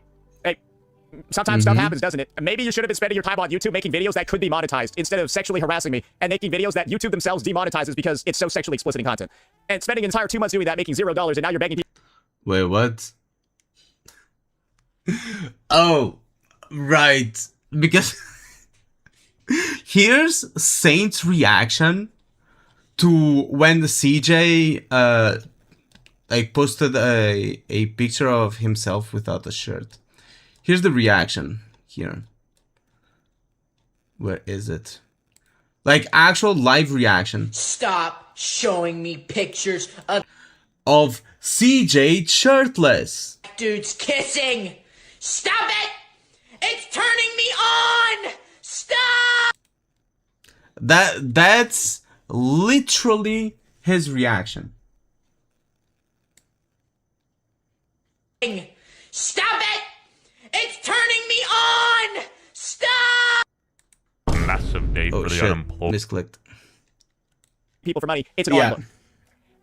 Sometimes stuff happens, doesn't it? Maybe you should have been spending your time on YouTube making videos that could be monetized instead of sexually harassing me and making videos that YouTube themselves demonetizes because it's so sexually explicit in content. And spending an entire 2 months doing that, making $0, and now you're begging people. Wait, what? Oh, right. Because here's Saint's reaction to when the CJ like posted a picture of himself without a shirt. Here's the reaction here. Where is it? Like actual live reaction Stop showing me pictures of CJ shirtless. dudes kissing. Stop it! It's turning me on! Stop! That's literally his reaction. Stop it! It's turning me on! Stop! Massive day Oh for the shit, unemployed. misclicked. People for money. It's an odd look.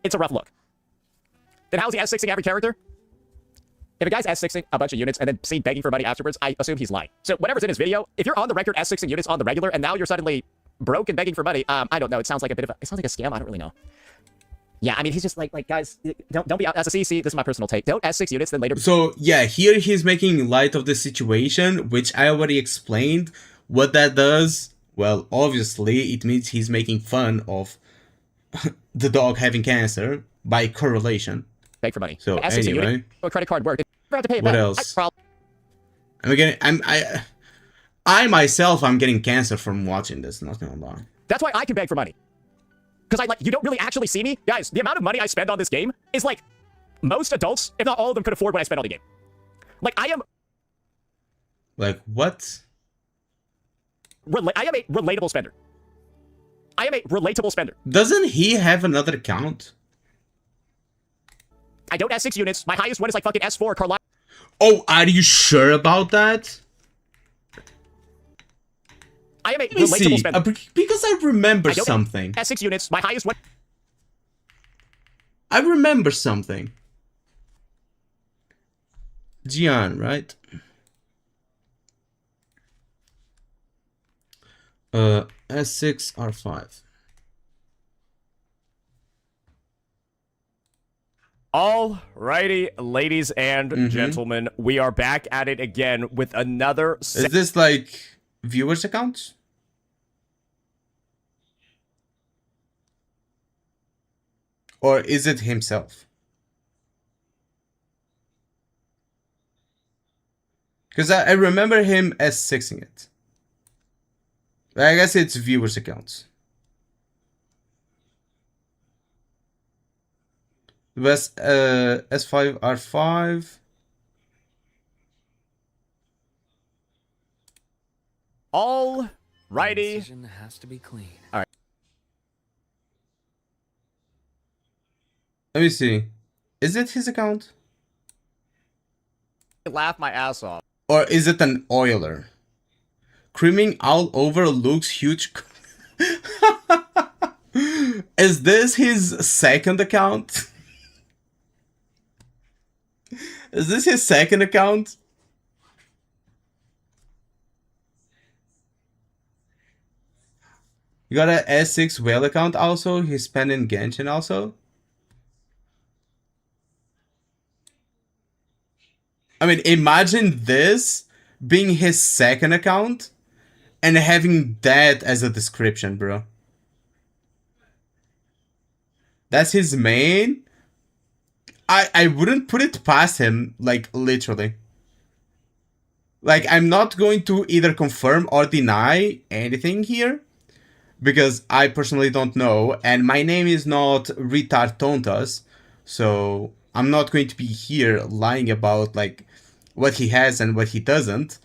It's a rough look. Then how's he S6ing every character? If a guy's S6ing a bunch of units and then seen begging for money afterwards, I assume he's lying. So whatever's in his video, if you're on the record S6ing units on the regular and now you're suddenly broke and begging for money, I don't know. It sounds like a bit of it sounds like a scam. I don't really know. Yeah, I mean, he's just like guys, don't be out as a CC. This is my personal take. Don't S6 units, then later. So yeah, here he's making light of the situation, which I already explained. What that does, well, obviously it means he's making fun of the dog having cancer by correlation. Beg for money. So S6 anyway, unit, a credit card worked. Never have to pay it what back. else? I myself, I'm getting cancer from watching this. Not gonna lie. That's why I can beg for money. Because you don't really actually see me. Guys, the amount of money I spend on this game is like most adults, if not all of them, could afford what I spend on the game. Like, I am... Like, what? I am a relatable spender. I am a relatable spender. Doesn't he have another account? I don't have 6 units. My highest one is like fucking S4 Carlisle. Oh, are you sure about that? I am a Let me relatable see. spender. Because I remember I don't something. have 6 units. My highest one. I remember something. Gian, right? S6, R5. Alrighty, ladies and gentlemen, we are back at it again with another. Is this like viewers' accounts? Or is it himself? Because I remember him S6ing it. I guess it's viewers' accounts. The best S5 R5. Alrighty. Has to be clean. Alright. Let me see. Is it his account? Laugh my ass off. Or is it an oiler? Creaming all over Luke's huge... Is this his second account? Is this his second account? You got a S6 whale account also? He's spending Genshin also? I mean, imagine this being his second account and having that as a description, bro. That's his main. I wouldn't put it past him, like, literally. Like, I'm not going to either confirm or deny anything here, because I personally don't know, and my name is not Retard Tontas, so I'm not going to be here lying about, like, what he has and what he doesn't.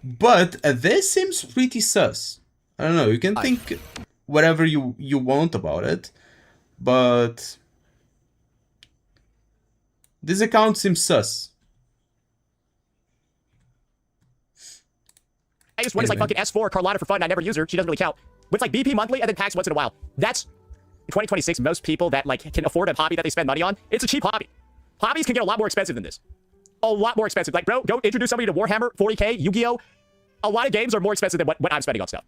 But this seems pretty sus. I don't know, you can think whatever you want about it, but this account seems sus. I just one is like fucking S4 Carlotta for fun. I never use her. She doesn't really count. With like BP monthly and then packs once in a while. That's 2026. Most people that like can afford a hobby that they spend money on. It's a cheap hobby. Hobbies can get a lot more expensive than this. A lot more expensive. Like, bro, go introduce somebody to Warhammer, 40K, Yu-Gi-Oh. A lot of games are more expensive than what I'm spending on stuff.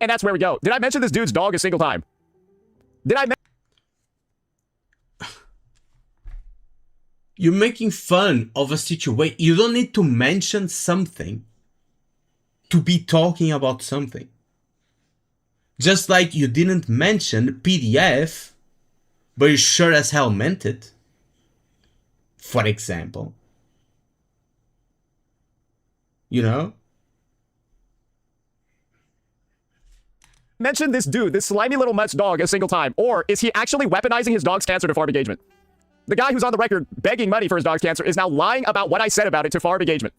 And that's where we go. Did I mention this dude's dog a single time? Did I? You're making fun of a situation. You don't need to mention something to be talking about something. Just like you didn't mention PDF, but you sure as hell meant it. For example. You know? Mention this dude, this slimy little mutt's dog a single time? Or is he actually weaponizing his dog's cancer to farm engagement? The guy who's on the record begging money for his dog's cancer is now lying about what I said about it to farm engagement.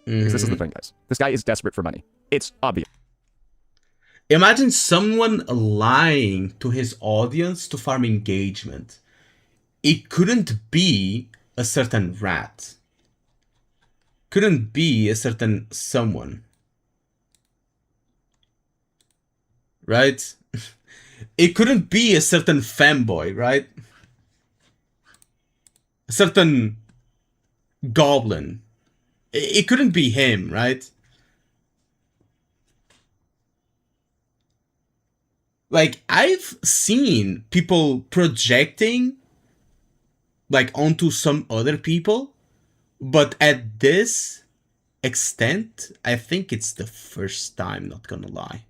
Because this is the thing, guys. This guy is desperate for money. It's obvious. Imagine someone lying to his audience to farm engagement. It couldn't be a certain rat. Couldn't be a certain someone. Right? It couldn't be a certain fanboy, right? A certain goblin. It couldn't be him, right? Like, I've seen people projecting, like, onto some other people, but at this extent, I think it's the first time, not gonna lie.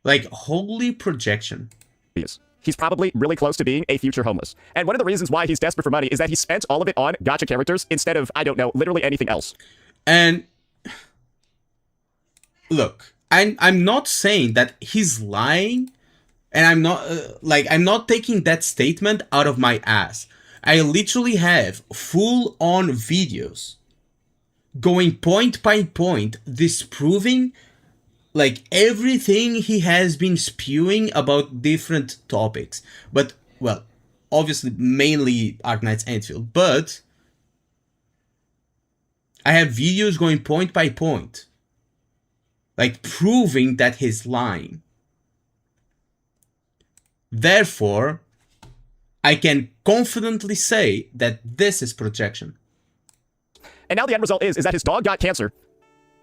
Like, holy projection. He's probably really close to being a future homeless. And one of the reasons why he's desperate for money is that he spent all of it on gacha characters instead of, I don't know, literally anything else. And look, I'm not saying that he's lying, and I'm not I'm not taking that statement out of my ass. I literally have full-on videos going point by point, disproving like everything he has been spewing about different topics. But, well, obviously mainly Arknight's Anfield, but I have videos going point by point, like proving that he's lying. Therefore, I can confidently say that this is projection. And now the end result is that his dog got cancer.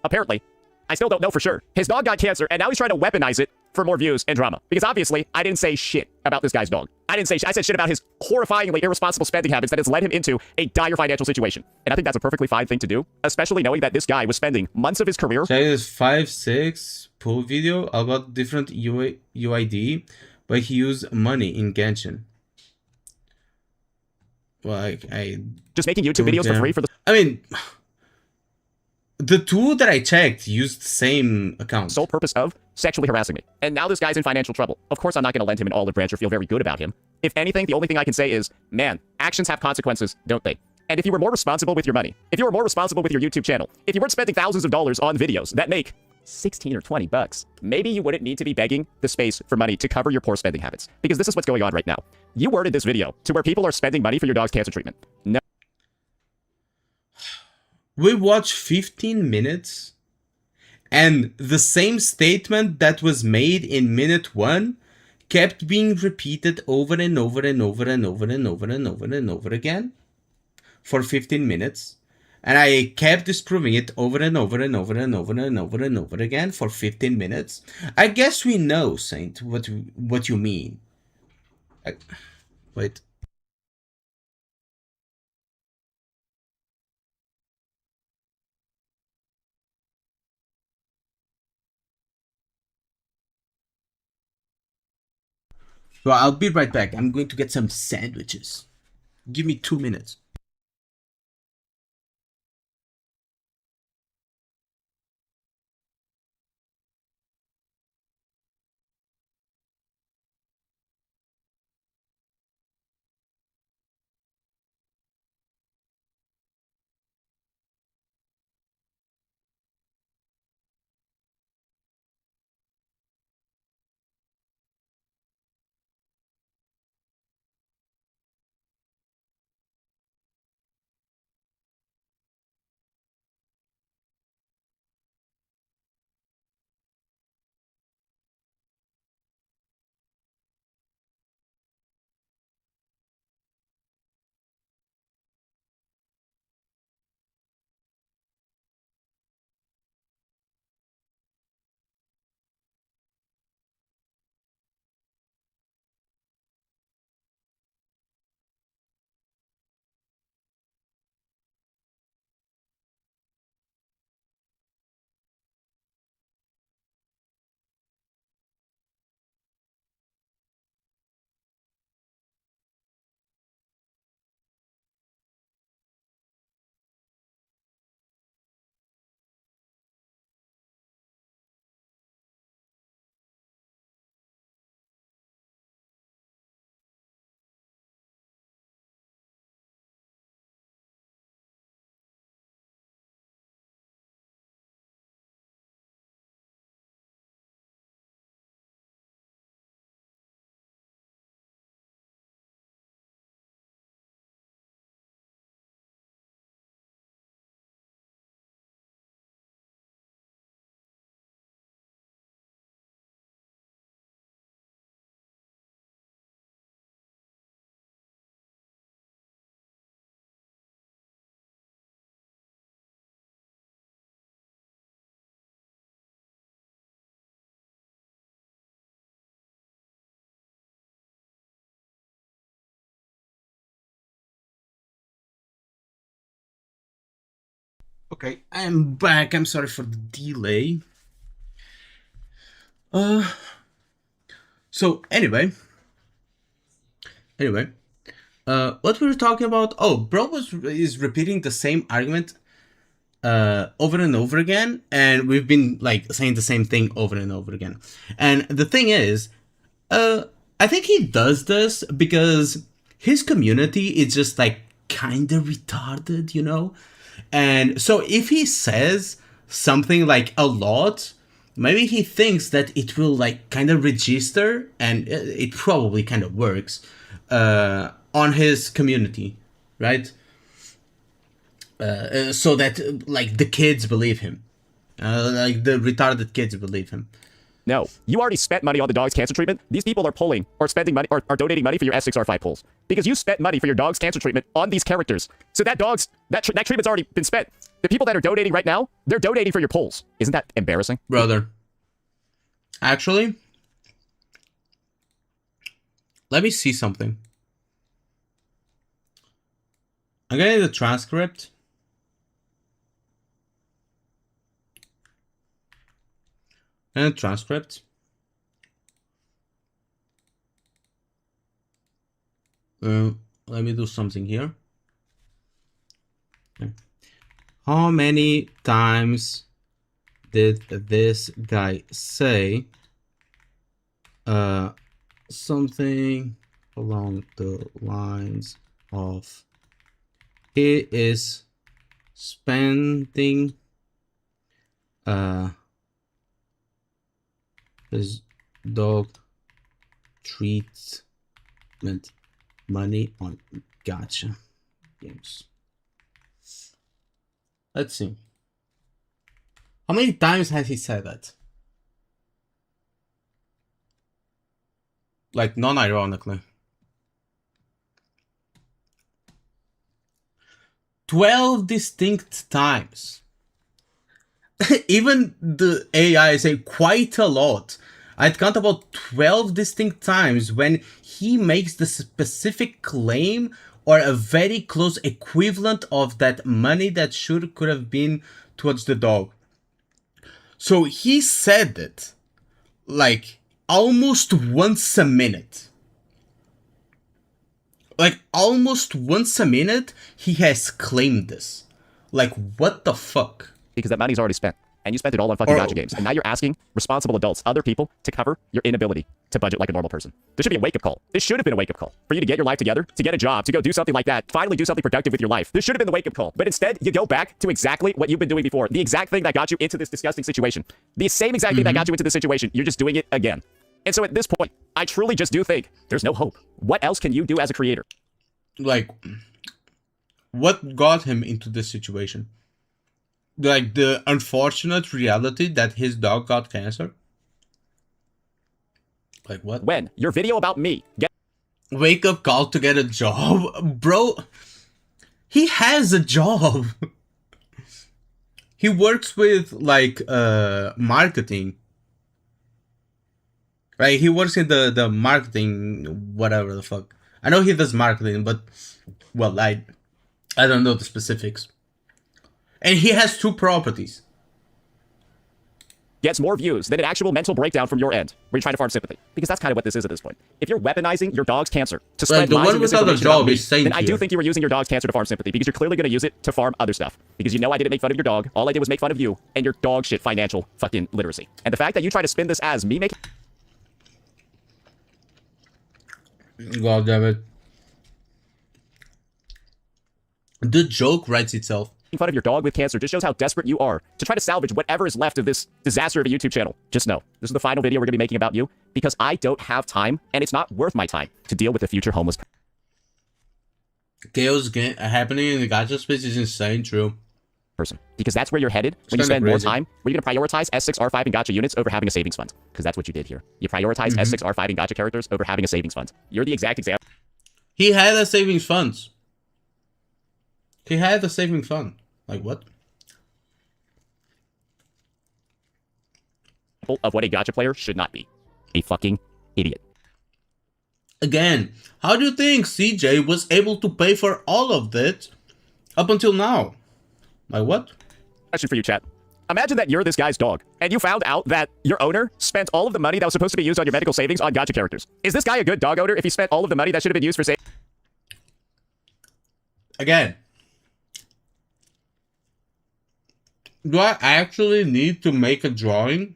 Apparently. I still don't know for sure. His dog got cancer, and now he's trying to weaponize it for more views and drama. Because obviously, I didn't say shit about this guy's dog. I said shit about his horrifyingly irresponsible spending habits that has led him into a dire financial situation. And I think that's a perfectly fine thing to do, especially knowing that this guy was spending months of his career. Check this 5-6 pull video about different UID, but he used money in Genshin. Well, I just making YouTube videos for free for the... I mean, the two that I checked used the same account. Sole purpose of sexually harassing me. And now this guy's in financial trouble. Of course, I'm not going to lend him an olive branch or feel very good about him. If anything, the only thing I can say is, man, actions have consequences, don't they? And if you were more responsible with your money, if you were more responsible with your YouTube channel, if you weren't spending thousands of dollars on videos that make 16 or 20 bucks, maybe you wouldn't need to be begging the space for money to cover your poor spending habits. Because this is what's going on right now. You worded this video to where people are spending money for your dog's cancer treatment. No. We watched 15 minutes, and the same statement that was made in minute 1 kept being repeated over and over and over and over and over and over and over again for 15 minutes. And I kept disproving it over and over and over and over and over and over again for 15 minutes. I guess we know, Saint, what you mean. Wait. Well, I'll be right back. I'm going to get some sandwiches. Give me 2 minutes. Okay, I am back. I'm sorry for the delay. So anyway, what we were talking about? Oh, bro is repeating the same argument over and over again, and we've been like saying the same thing over and over again. And the thing is, I think he does this because his community is just like kind of retarded, you know? And so if he says something like a lot, maybe he thinks that it will like kind of register, and it probably kind of works on his community, right? So that like the kids believe him, like the retarded kids believe him. No, you already spent money on the dog's cancer treatment. These people are pulling or spending money or are donating money for your S6R5 pulls because you spent money for your dog's cancer treatment on these characters. So that treatment's already been spent. The people that are donating right now, they're donating for your pulls. Isn't that embarrassing? Brother, actually, let me see something. I'm getting the transcript. And transcript. Let me do something here. Okay. How many times did this guy say something along the lines of he is spending his dog treatment money on gacha games? Let's see. How many times has he said that? Like, non-ironically. 12 distinct times. Even the AI say quite a lot. I'd count about 12 distinct times when he makes the specific claim or a very close equivalent of that money that could have been towards the dog. So he said it like almost once a minute. Like almost once a minute he has claimed this. Like, what the fuck? Because that money's already spent. And you spent it all on fucking gacha games. And now you're asking responsible adults, other people, to cover your inability to budget like a normal person. This should be a wake-up call. This should have been a wake-up call. For you to get your life together, to get a job, to go do something like that, finally do something productive with your life. This should have been the wake-up call. But instead, you go back to exactly what you've been doing before. The exact thing that got you into this disgusting situation. The same exact thing that got you into this situation. You're just doing it again. And so at this point, I truly just do think there's no hope. What else can you do as a creator? Like, what got him into this situation? Like the unfortunate reality that his dog got cancer? Like what? When your video about me wake up call to get a job? Bro, he has a job. He works with like marketing. Right? He works in the marketing, whatever the fuck. I know he does marketing, but well, I don't know the specifics. And he has 2 properties. Gets more views than an actual mental breakdown from your end, where you're trying to farm sympathy. Because that's kind of what this is at this point. If you're weaponizing your dog's cancer to spread lies and misinformation about me, then I do think you were using your dog's cancer to farm sympathy, because you're clearly going to use it to farm other stuff. Because you know I didn't make fun of your dog. All I did was make fun of you and your dog shit financial fucking literacy. And the fact that you try to spin this as me making... God damn it. The joke writes itself. fun of your dog with cancer just shows how desperate you are to try to salvage whatever is left of this disaster of a YouTube channel. Just know, this is the final video we're going to be making about you, because I don't have time, and it's not worth my time, to deal with the future homeless Chaos happening in the gacha space is insane, true. person. Because that's where you're headed when you spend more time, where you're going to prioritize S6R5 and gacha units over having a savings fund. Because that's what you did here. You prioritize S6R5 and gacha characters over having a savings fund. You're the exact example. He had a savings funds. He had a saving fund. Like what? Of what a gacha player should not be. A fucking idiot. Again, how do you think CJ was able to pay for all of that up until now? Like what? Question for you, chat. Imagine that you're this guy's dog, and you found out that your owner spent all of the money that was supposed to be used on your medical savings on gacha characters. Is this guy a good dog owner if he spent all of the money that should have been used for savings? Again, do I actually need to make a drawing?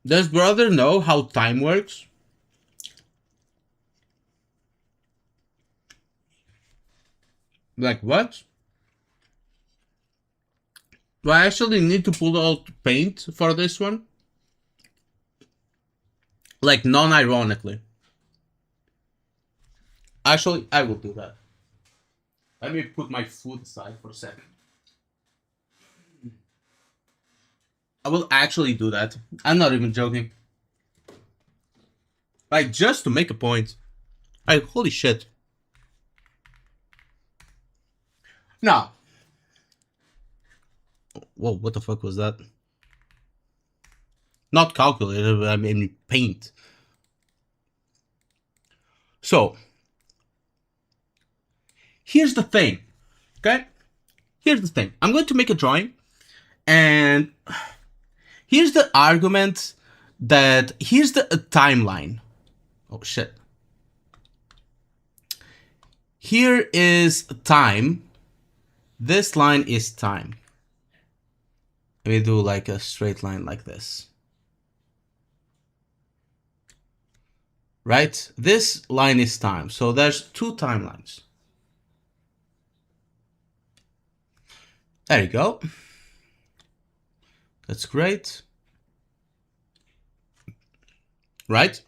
Does brother know how time works? Like, what? Do I actually need to pull out paint for this one? Like, non-ironically. Actually, I will do that. Let me put my food aside for a second. I will actually do that. I'm not even joking. Like, just to make a point. Like, holy shit. Now. Whoa, what the fuck was that? Not calculator, but I mean paint. So, here's the thing, okay? Here's the thing. I'm going to make a drawing, and here's the argument that here's the timeline. Oh shit. Here is time. This line is time. Let me do like a straight line like this. Right? This line is time. So there's two timelines. There you go. That's great. Right?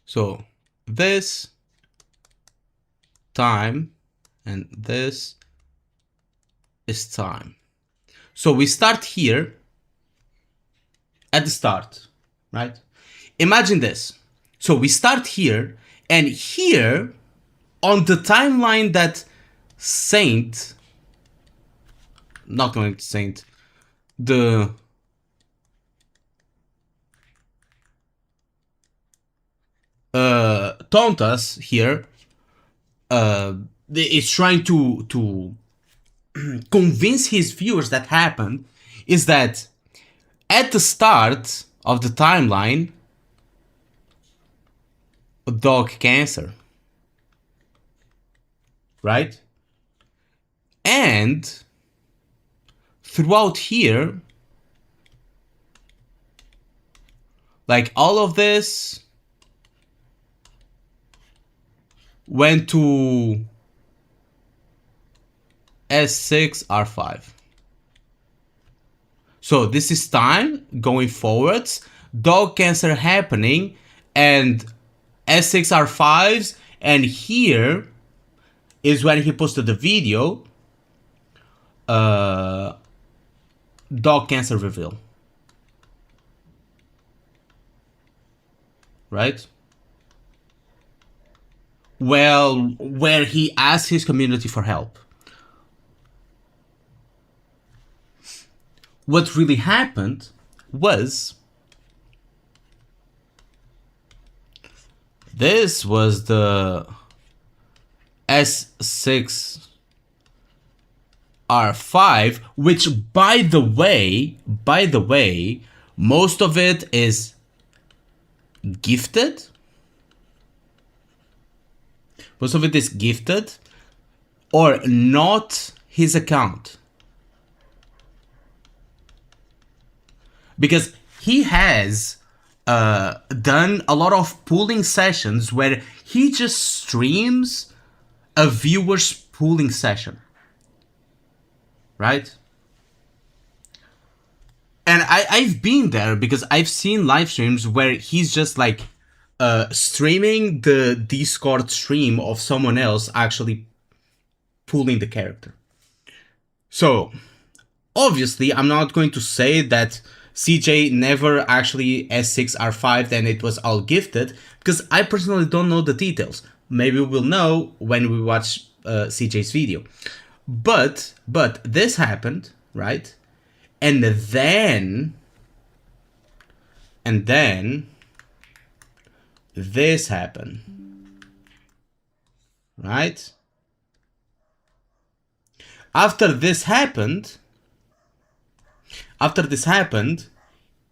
So this time and this is time. So we start here at the start, right? Imagine this. So we start here, and here on the timeline that Saint, not going to Saint, the Tontas here is trying to convince his viewers that happened is that at the start of the timeline, dog cancer, right? And throughout here, like all of this went to S6 R5. So this is time going forwards, dog cancer happening, and S6 R5s, and here is when he posted the video, dog cancer reveal. Right? Well, where he asked his community for help. What really happened was this was the S6 R5, which by the way, most of it is gifted. Most of it is gifted or not his account. Because he has done a lot of pooling sessions where he just streams a viewer's pooling session. Right? And I've been there because I've seen live streams where he's just like streaming the Discord stream of someone else actually pulling the character. So, obviously, I'm not going to say that CJ never actually S6 R5 and it was all gifted, because I personally don't know the details. Maybe we'll know when we watch CJ's video. But this happened, right? And then this happened, right? After this happened,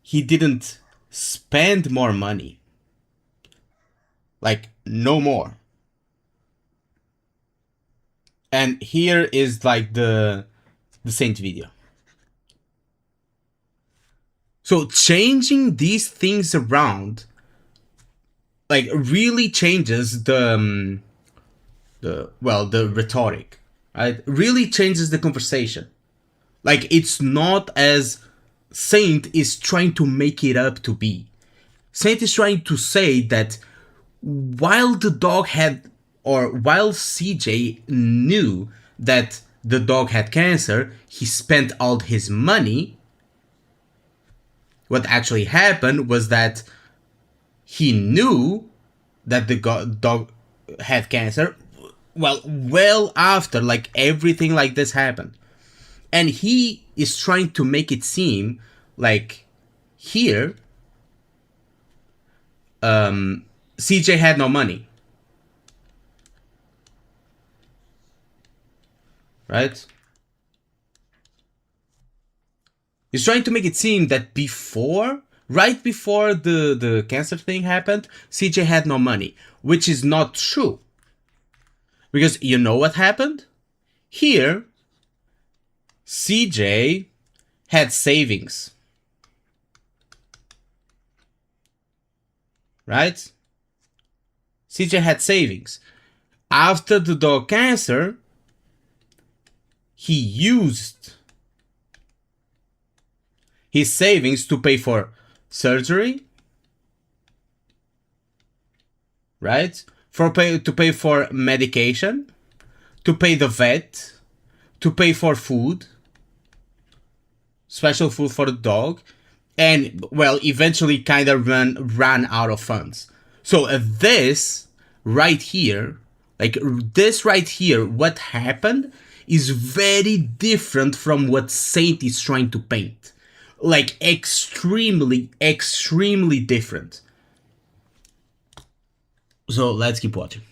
he didn't spend more money. Like, no more. And here is like the Saint video. So changing these things around like really changes the the rhetoric, right? Really changes the conversation. Like, it's not as Saint is trying to make it up to be. Saint is trying to say that while the dog had, or while CJ knew that the dog had cancer, he spent all his money. What actually happened was that he knew that the dog had cancer, well after, like, everything like this happened. And he is trying to make it seem like here, CJ had no money. Right? He's trying to make it seem that right before the cancer thing happened, CJ had no money, which is not true. Because you know what happened? Here, CJ had savings. Right? CJ had savings. After the dog cancer, he used his savings to pay for surgery, right? To pay for medication, to pay the vet, to pay for food, special food for the dog, and, well, eventually kind of ran out of funds. So this right here, what happened is very different from what Saint is trying to paint. Like, extremely, extremely different. So let's keep watching.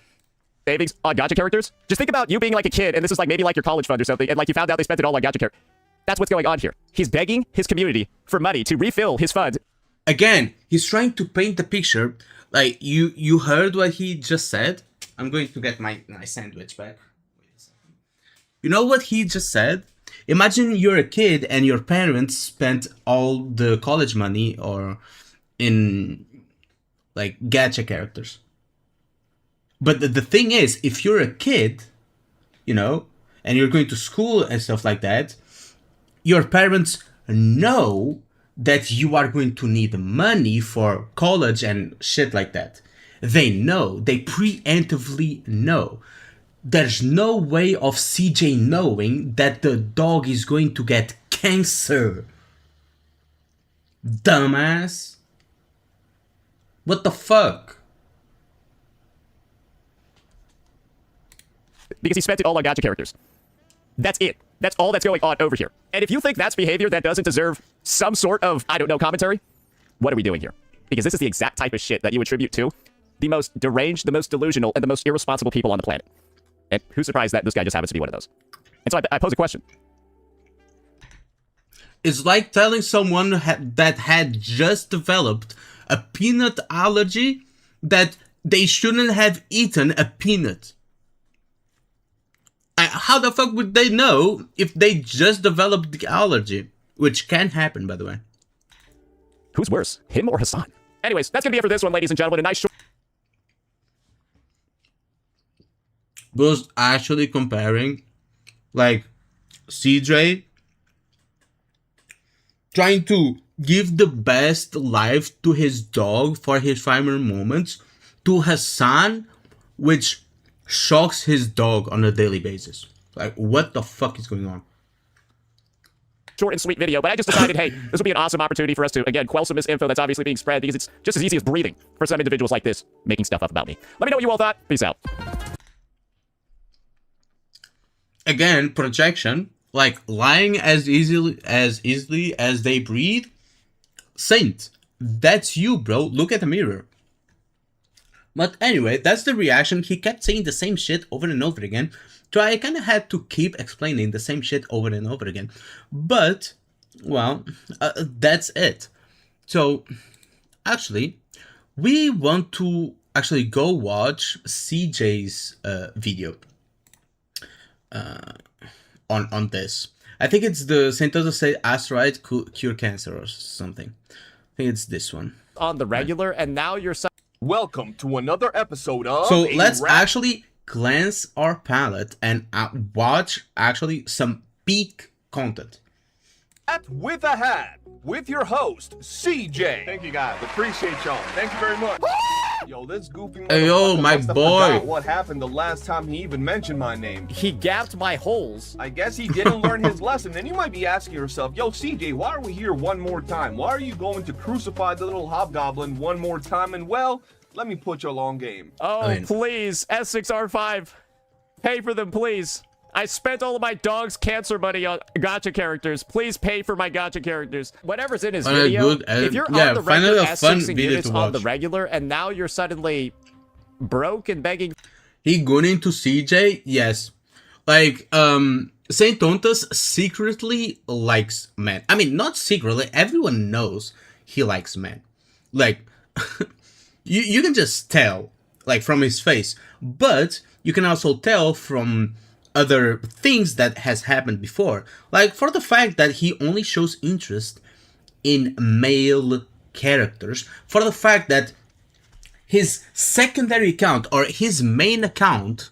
Savings on gacha characters? Just think about you being like a kid, and this is like maybe like your college fund or something, and like you found out they spent it all on gacha characters. That's what's going on here. He's begging his community for money to refill his funds. Again, he's trying to paint the picture. Like, you heard what he just said? I'm going to get my sandwich back. Wait a second. You know what he just said? Imagine you're a kid and your parents spent all the college money or in, like, gacha characters. But the thing is, if you're a kid, you know, and you're going to school and stuff like that, your parents know that you are going to need money for college and shit like that. They know. They preemptively know. There's no way of CJ knowing that the dog is going to get cancer. Dumbass. What the fuck? Because he spent it all on gacha characters. That's it. That's all that's going on over here. And if you think that's behavior that doesn't deserve some sort of, I don't know, commentary, what are we doing here? Because this is the exact type of shit that you attribute to the most deranged, the most delusional, and the most irresponsible people on the planet. And who's surprised that this guy just happens to be one of those? And so I pose a question. It's like telling someone that had just developed a peanut allergy that they shouldn't have eaten a peanut. How the fuck would they know if they just developed the allergy? Which can happen, by the way. Who's worse, him or Hassan? Anyways, that's gonna be it for this one, ladies and gentlemen. A nice short... Was actually comparing, like, CJ trying to give the best life to his dog for his final moments, to Hassan, which shocks his dog on a daily basis. Like, what the fuck is going on? Short and sweet video, but I just decided, hey, this would be an awesome opportunity for us to, again, quell some misinfo that's obviously being spread, because it's just as easy as breathing for some individuals like this, making stuff up about me. Let me know what you all thought. Peace out. Again, projection, like, lying as easily as they breathe. Saint, that's you, bro. Look at the mirror. But anyway, that's the reaction. He kept saying the same shit over and over again. So I kind of had to keep explaining the same shit over and over again. But, well, that's it. So, actually, we want to actually go watch CJ's video on this. I think it's the St. Jose Asteroid Cure Cancer or something. I think it's this one. On the regular, and now you're... Welcome to another episode of... So let's actually cleanse our palate and watch actually some peak content. With a hat, with your host, CJ. Thank you guys, appreciate y'all. Thank you very much. Yo, this goofy Hey, yo, motherfucker my must have boy. forgot what happened the last time he even mentioned my name. He gapped my holes. I guess he didn't learn his lesson. And you might be asking yourself, yo, CJ, why are we here one more time? Why are you going to crucify the little hobgoblin one more time? And well, let me put you along game. Oh, please, S6R5. Pay for them, please. I spent all of my dog's cancer money on gacha characters. Please pay for my gacha characters. Whatever's in his video, if you're on the regular S6 and units on the regular, and now you're suddenly broke and begging... He going into CJ? Yes. Like, Saint Tontas secretly likes men. I mean, not secretly, everyone knows he likes men. Like, you can just tell, like, from his face. But you can also tell from other things that has happened before. Like, for the fact that he only shows interest in male characters. For the fact that his secondary account, or his main account,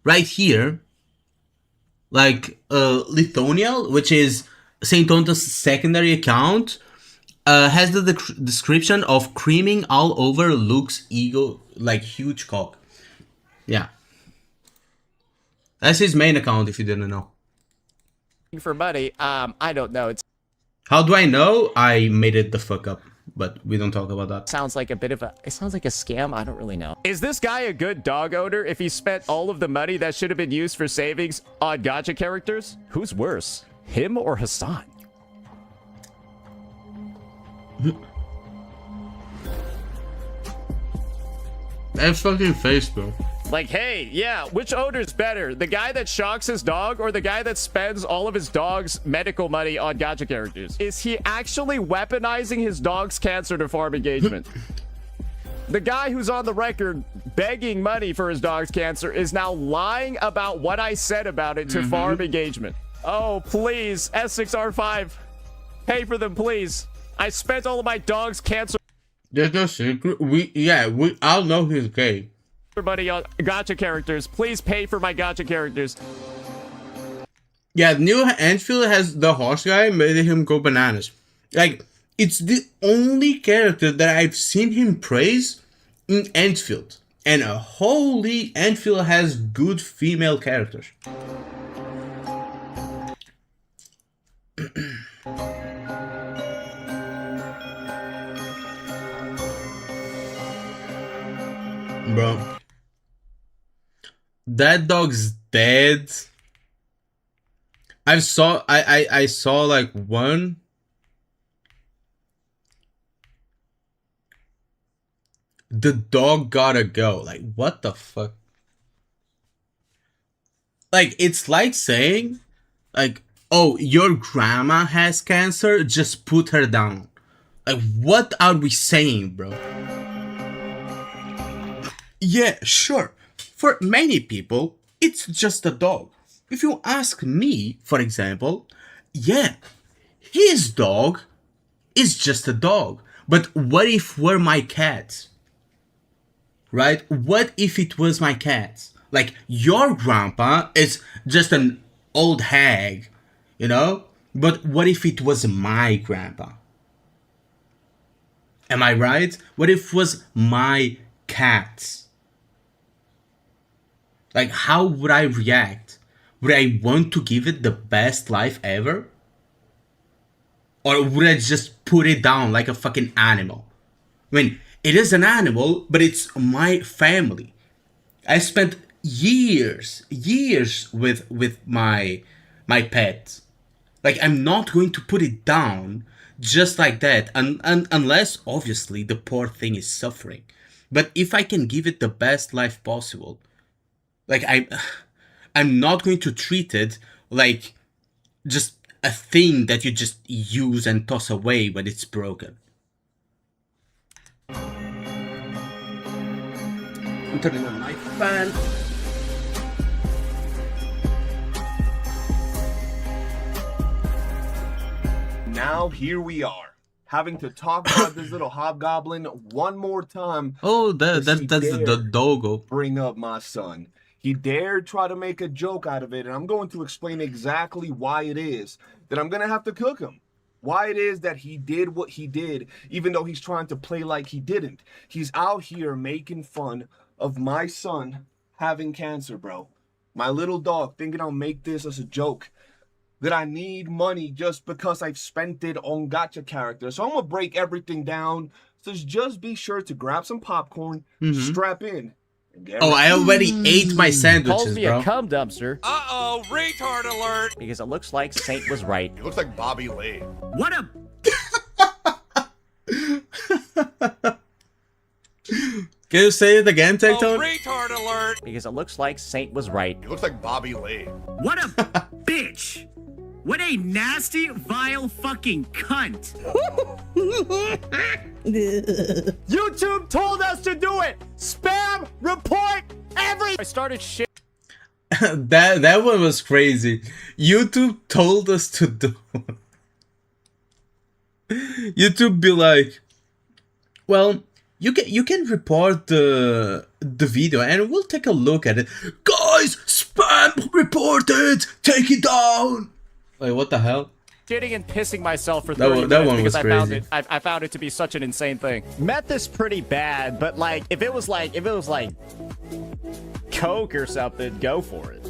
right here, like, Lithonia, which is Saint Tonta's secondary account, has the description of creaming all over Luke's ego, like, huge cock. Yeah. That's his main account, if you didn't know. for money. I don't know. It How do I know? I made it the fuck up, but we don't talk about that. sounds like a bit of a... It sounds like a scam. I don't really know. Is this guy a good dog owner if he spent all of the money that should have been used for savings on gacha characters? Who's worse, him or Hassan? That fucking face, bro. Like, hey, yeah, which owner's better? The guy that shocks his dog or the guy that spends all of his dog's medical money on gacha characters? Is he actually weaponizing his dog's cancer to farm engagement? The guy who's on the record begging money for his dog's cancer is now lying about what I said about it to farm engagement. Oh, please, S6R5, pay for them, please. I spent all of my dog's cancer There's no secret. We all know he's gay. money on gacha characters. Please pay for my gacha characters. Yeah, New Enfield has the horse guy made him go bananas. Like, it's the only character that I've seen him praise in Enfield. And holy, Enfield has good female characters. Bro. That dog's dead. I saw like one. The dog gotta go. Like, what the fuck? Like, it's like saying, like, oh, your grandma has cancer, just put her down. Like, what are we saying, bro? Yeah, sure. For many people, it's just a dog. If you ask me, for example, yeah, his dog is just a dog. But what if we're my cats? Right? What if it was my cats? Like, your grandpa is just an old hag, you know? But what if it was my grandpa? Am I right? What if it was my cats? Like, how would I react? Would I want to give it the best life ever? Or would I just put it down like a fucking animal? I mean, it is an animal, but it's my family. I spent years with my pet. Like, I'm not going to put it down just like that, unless, obviously, the poor thing is suffering. But if I can give it the best life possible, like, I'm not going to treat it like just a thing that you just use and toss away when it's broken. I'm turning on my fan. Now here we are, having to talk about this little hobgoblin one more time. Oh, that's the doggo. Bring up my son. He dared try to make a joke out of it, and I'm going to explain exactly why it is that I'm going to have to cook him. Why it is that he did what he did, even though he's trying to play like he didn't. He's out here making fun of my son having cancer, bro. My little dog, thinking I'll make this as a joke. That I need money just because I've spent it on gacha characters. So I'm going to break everything down. So just be sure to grab some popcorn, strap in. Oh, I already ate my Calls sandwiches, me a bro. cum dumpster. Uh-oh, retard alert! Because it looks like Saint was right. He looks like Bobby Lee. What a Can you say it again, Oh, TikTok? retard alert! Because it looks like Saint was right. He looks like Bobby Lee. what a bitch. What a nasty, vile fucking cunt. YouTube told us to do it! Spam, report, I started shit. that one was crazy. YouTube told us to do. YouTube be like, well, you can report the video and we'll take a look at it. Guys, spam reported. Take it down. Like, what the hell? Shitting and pissing myself for That 30 one- that minutes one because was crazy. I found it to be such an insane thing. Meth is pretty bad, but like if it was like coke or something, go for it.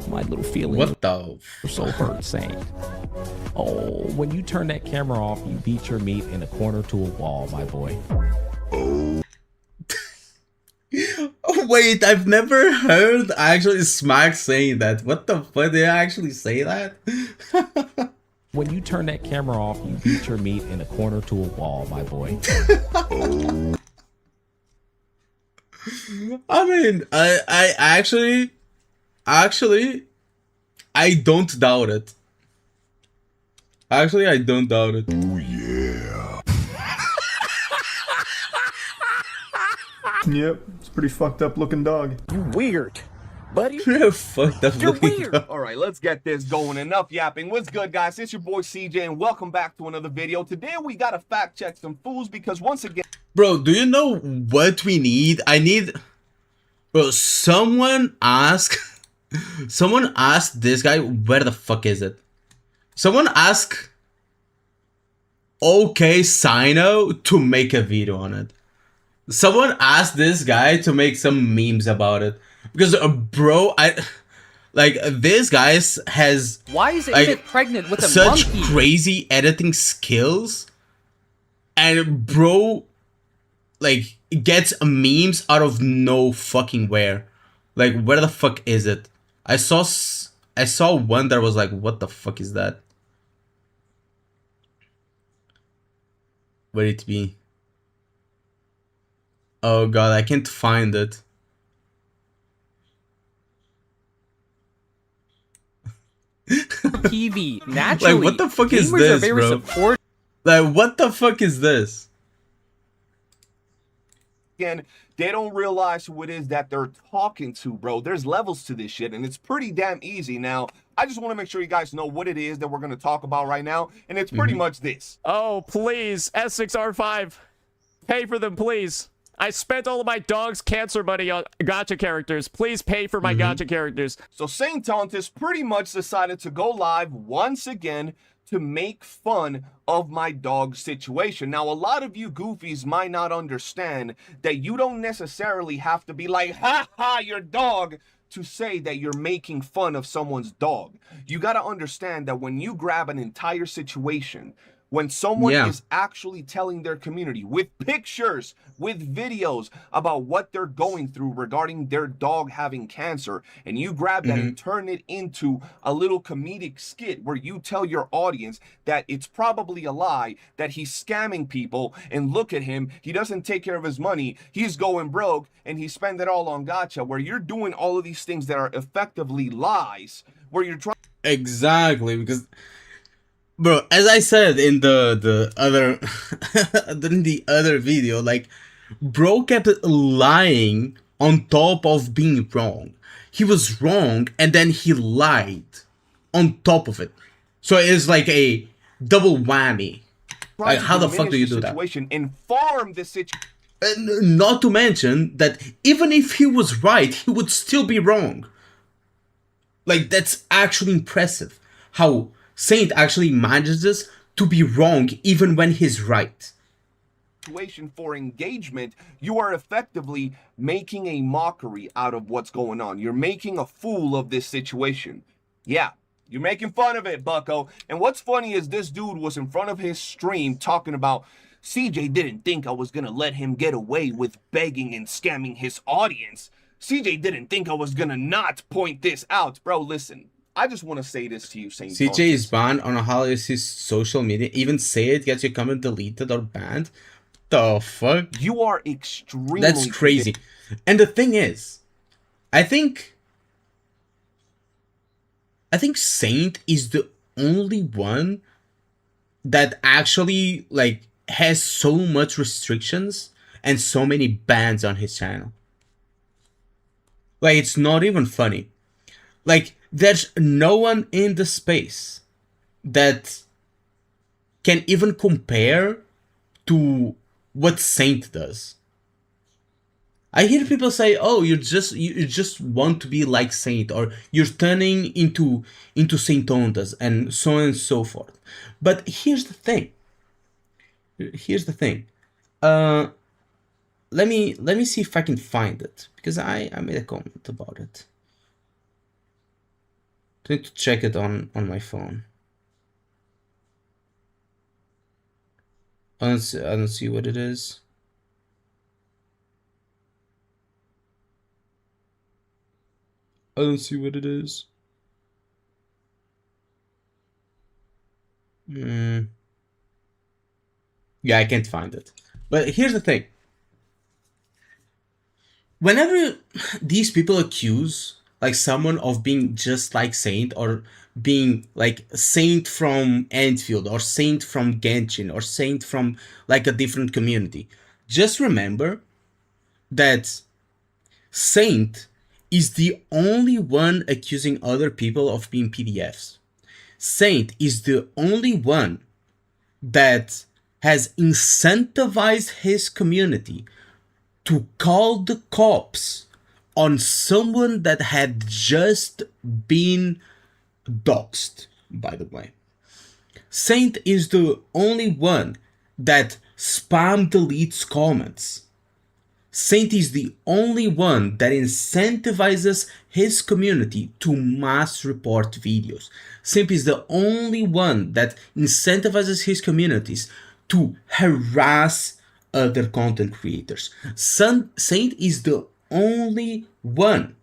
My little feelings What the? were so hurt, Saint. Oh, when you turn that camera off, you beat your meat in a corner to a wall, my boy. Oh wait, I've never heard actually Smack saying that. What the fuck? Did I actually say that? When you turn that camera off, you beat your meat in a corner to a wall, my boy. I mean, I actually, I don't doubt it. Actually, I don't doubt it. Yep, it's a pretty fucked up looking dog. Weird, buddy. You're fucked up. You're looking weird. dog. All right, let's get this going. Enough yapping. What's good, guys? It's your boy CJ, and welcome back to another video. Today, we got to fact check some fools because once again... Bro, do you know what we need? Bro, someone asked this guy, where the fuck is it? Someone asked OK Sino to make a video on it. Someone asked this guy to make some memes about it. Because, bro, this guy has... Why is it like, even pregnant with a such monkey? crazy editing skills. And, bro, like, gets memes out of no fucking where. Like, where the fuck is it? I saw one that was like, what the fuck is that? Where it be? Oh god, I can't find it. TV. Naturally, Like, what the fuck is gamers this, are very bro? supportive. Like, what the fuck is this? Again, they don't realize who it is that they're talking to, bro. There's levels to this shit, and it's pretty damn easy. Now, I just want to make sure you guys know what it is that we're going to talk about right now, and it's pretty much this. Oh, please, S6R5. Pay for them, please. I spent all of my dog's cancer money on gacha characters. Please pay for my gacha characters. So Saint Tauntus pretty much decided to go live once again to make fun of my dog situation. Now, a lot of you goofies might not understand that you don't necessarily have to be like, ha ha, your dog, to say that you're making fun of someone's dog. You got to understand that when you grab an entire situation, when someone is actually telling their community with pictures, with videos about what they're going through regarding their dog having cancer, and you grab that and turn it into a little comedic skit where you tell your audience that it's probably a lie, that he's scamming people, and look at him, he doesn't take care of his money, he's going broke, and he spent it all on gacha, where you're doing all of these things that are effectively lies, where you're trying... Exactly, because... Bro, as I said in the other video, like, bro kept lying on top of being wrong. He was wrong and then he lied on top of it. So it's like a double whammy. Like, how the fuck do you do that? Inform the situation. And not to mention that even if he was right, he would still be wrong. Like, that's actually impressive. How Saint actually manages to be wrong even when he's right. Situation for engagement, you are effectively making a mockery out of what's going on. You're making a fool of this situation. Yeah, you're making fun of it, bucko. And what's funny is this dude was in front of his stream talking about CJ didn't think I was gonna let him get away with begging and scamming his audience. CJ didn't think I was gonna not point this out. Bro, listen, I just want to say this to you, Saint. CJ is banned on how is his social media. Even say it gets your comment deleted or banned. The fuck? You are extremely... That's crazy. And the thing is, I think Saint is the only one that actually like has so much restrictions and so many bans on his channel. Like, it's not even funny. Like, there's no one in the space that can even compare to what Saint does. I hear people say, "Oh, you just want to be like Saint, or you're turning into Saint Ondas, and so on and so forth." But here's the thing. Let me see if I can find it, because I made a comment about it. I need to check it on my phone. I don't see what it is. I don't see what it is. Yeah, I can't find it. But here's the thing. Whenever these people accuse like someone of being just like Saint, or being like Saint from Enfield, or Saint from Genshin, or Saint from like a different community, just remember that Saint is the only one accusing other people of being PDFs. Saint is the only one that has incentivized his community to call the cops on someone that had just been doxxed, by the way. Saint is the only one that spam deletes comments. Saint is the only one that incentivizes his community to mass report videos. Saint is the only one that incentivizes his communities to harass other content creators. Saint is the only one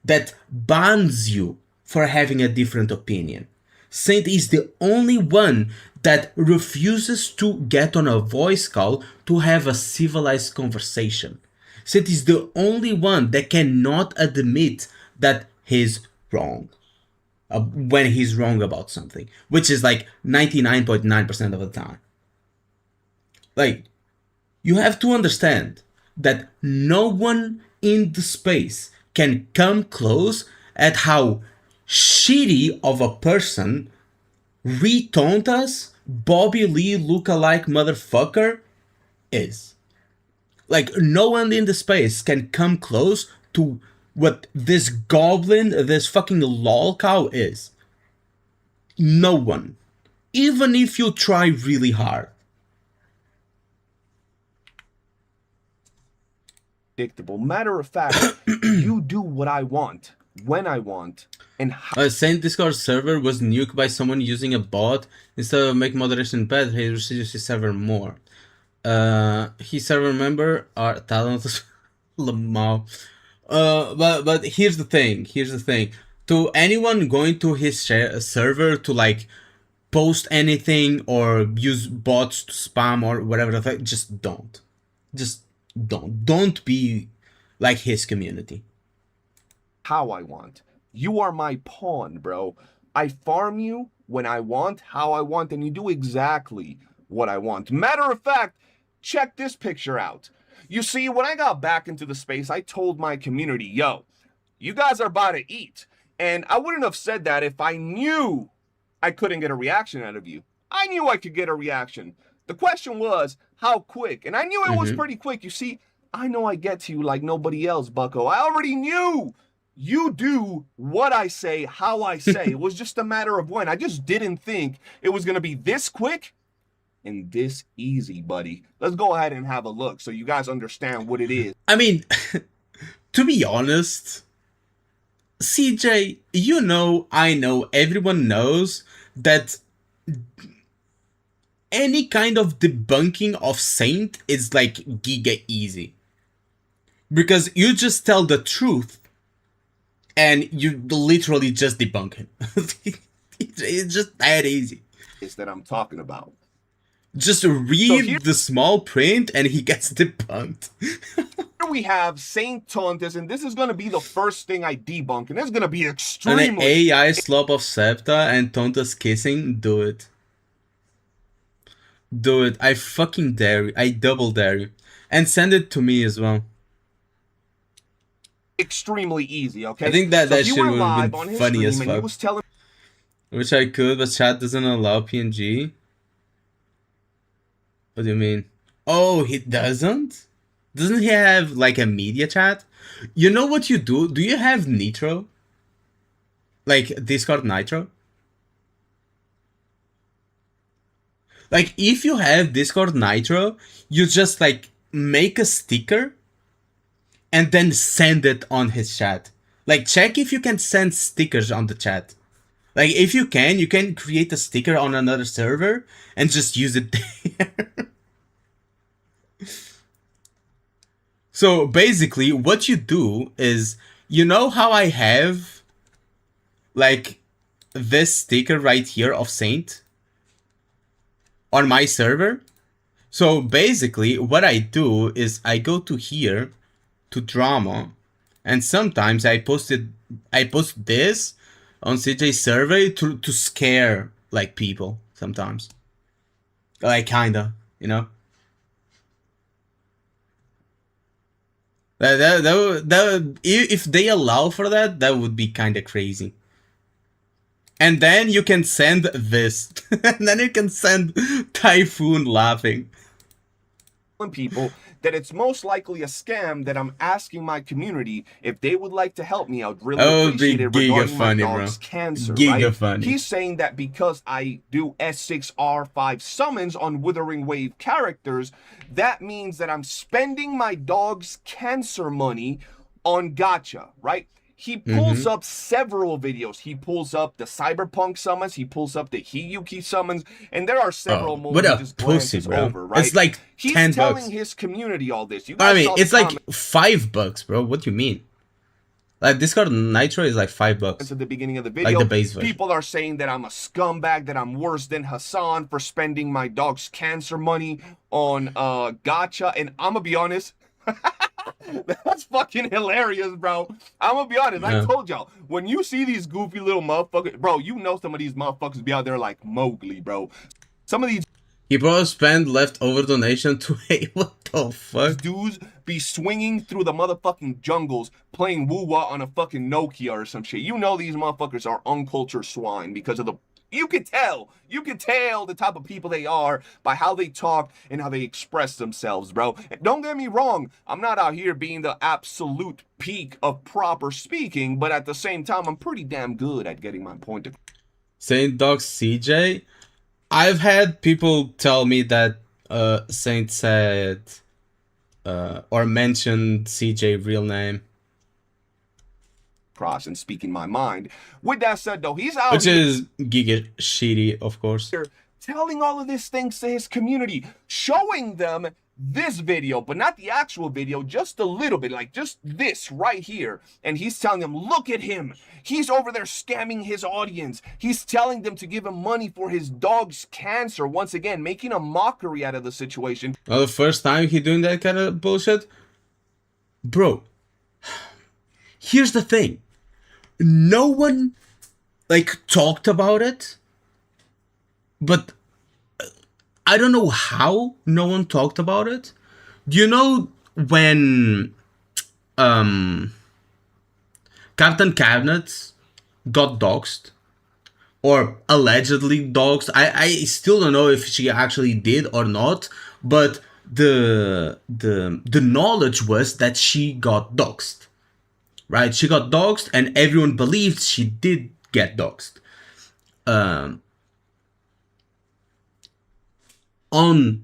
that bans you for having a different opinion. Saint is the only one that refuses to get on a voice call to have a civilized conversation. Saint is the only one that cannot admit that he's wrong. When he's wrong about something, which is like 99.9% of the time. Like, you have to understand that no one in the space can come close at how shitty of a person Retontas Bobby Lee lookalike motherfucker is. Like, no one in the space can come close to what this goblin, this fucking lol cow is. No one. Even if you try really hard. Predictable. Matter of fact, you do what I want, when I want, and how. Saint Discord server was nuked by someone using a bot. Instead of make moderation bad, he reduces his server more. His server member are talented. Lamau. But here's the thing. To anyone going to his server to like post anything or use bots to spam or whatever, just don't. Don't be like his community. How I want. You are my pawn, bro. I farm you when I want, how I want, and you do exactly what I want. Matter of fact, check this picture out. You see, when I got back into the space, I told my community, yo, you guys are about to eat. And I wouldn't have said that if I knew I couldn't get a reaction out of you. I knew I could get a reaction. The question was, how quick. And I knew it was pretty quick. You see, I know I get to you like nobody else, bucko. I already knew you do what I say, how I say. It was just a matter of when. I just didn't think it was going to be this quick and this easy, buddy. Let's go ahead and have a look so you guys understand what it is. I mean, to be honest, CJ, you know, I know, everyone knows that any kind of debunking of Saint is like giga easy. Because you just tell the truth and you literally just debunk him. It's just that easy. Is that I'm talking about. Just read the small print and he gets debunked. Here we have Saint Tontus, and this is going to be the first thing I debunk, and it's going to be extremely... And an AI Slop of Septa and Tontus kissing, do it. Do it. I fucking dare you. I double dare you. And send it to me as well. Extremely easy, okay? I think that so that shit would have been funny as fuck. Was telling... Wish I could, but chat doesn't allow PNG. What do you mean? Oh, he doesn't? Doesn't he have like a media chat? You know what you do? Do you have Nitro? Like Discord Nitro? Like if you have Discord Nitro, you just like make a sticker and then send it on his chat. Like check if you can send stickers on the chat. Like if you can create a sticker on another server and just use it there. So basically what you do is, you know how I have like this sticker right here of Saint on my server? So basically what I do is I go to here to drama, and sometimes I post this on CJ's survey to scare like people sometimes. Like kinda, you know? If they allow for that, that would be kinda crazy. And then you can send this. And then you can send Typhoon laughing. People that it's most likely a scam, that I'm asking my community if they would like to help me. I would really appreciate it regarding my dog's cancer, right? Funny. He's saying that because I do S6R5 summons on Withering Wave characters, that means that I'm spending my dog's cancer money on gacha, right? He pulls up several videos. He pulls up the Cyberpunk summons. He pulls up the Hiyuki summons. And there are several moments he just glances over, right? It's like He's 10 telling bucks. his community all this. You guys I mean, saw the it's like comments $5, bro. What do you mean? Like Discord Nitro is like $5. at the beginning of the video. Like the base version. People are saying that I'm a scumbag, that I'm worse than Hassan for spending my dog's cancer money on gacha. And I'm gonna be honest, that's fucking hilarious, bro. I'm gonna be honest. Yeah. I told y'all, when you see these goofy little motherfuckers, bro, you know some of these motherfuckers be out there like Mowgli, bro. Some of these He probably spent leftover donation to what the fuck? dudes be swinging through the motherfucking jungles playing woo-wah on a fucking Nokia or some shit. You know these motherfuckers are uncultured swine because of the... You can tell the type of people they are by how they talk and how they express themselves, bro. And don't get me wrong, I'm not out here being the absolute peak of proper speaking, but at the same time, I'm pretty damn good at getting my point across. Saint Dog CJ? I've had people tell me that Saint said or mentioned CJ real name. And speaking my mind. With that said, though, he's out Which here is giga shitty, of course. telling all of these things to his community, showing them this video, but not the actual video, just a little bit, like just this right here. And he's telling them, look at him. He's over there scamming his audience. He's telling them to give him money for his dog's cancer. Once again, making a mockery out of the situation. Well, the first time he doing that kind of bullshit? Bro, here's the thing. No one, like, talked about it. But I don't know how no one talked about it. Do you know when Captain Cabinet got doxxed? Or allegedly doxxed? I still don't know if she actually did or not. But the knowledge was that she got doxxed, right? She got doxxed, and everyone believed she did get doxxed. On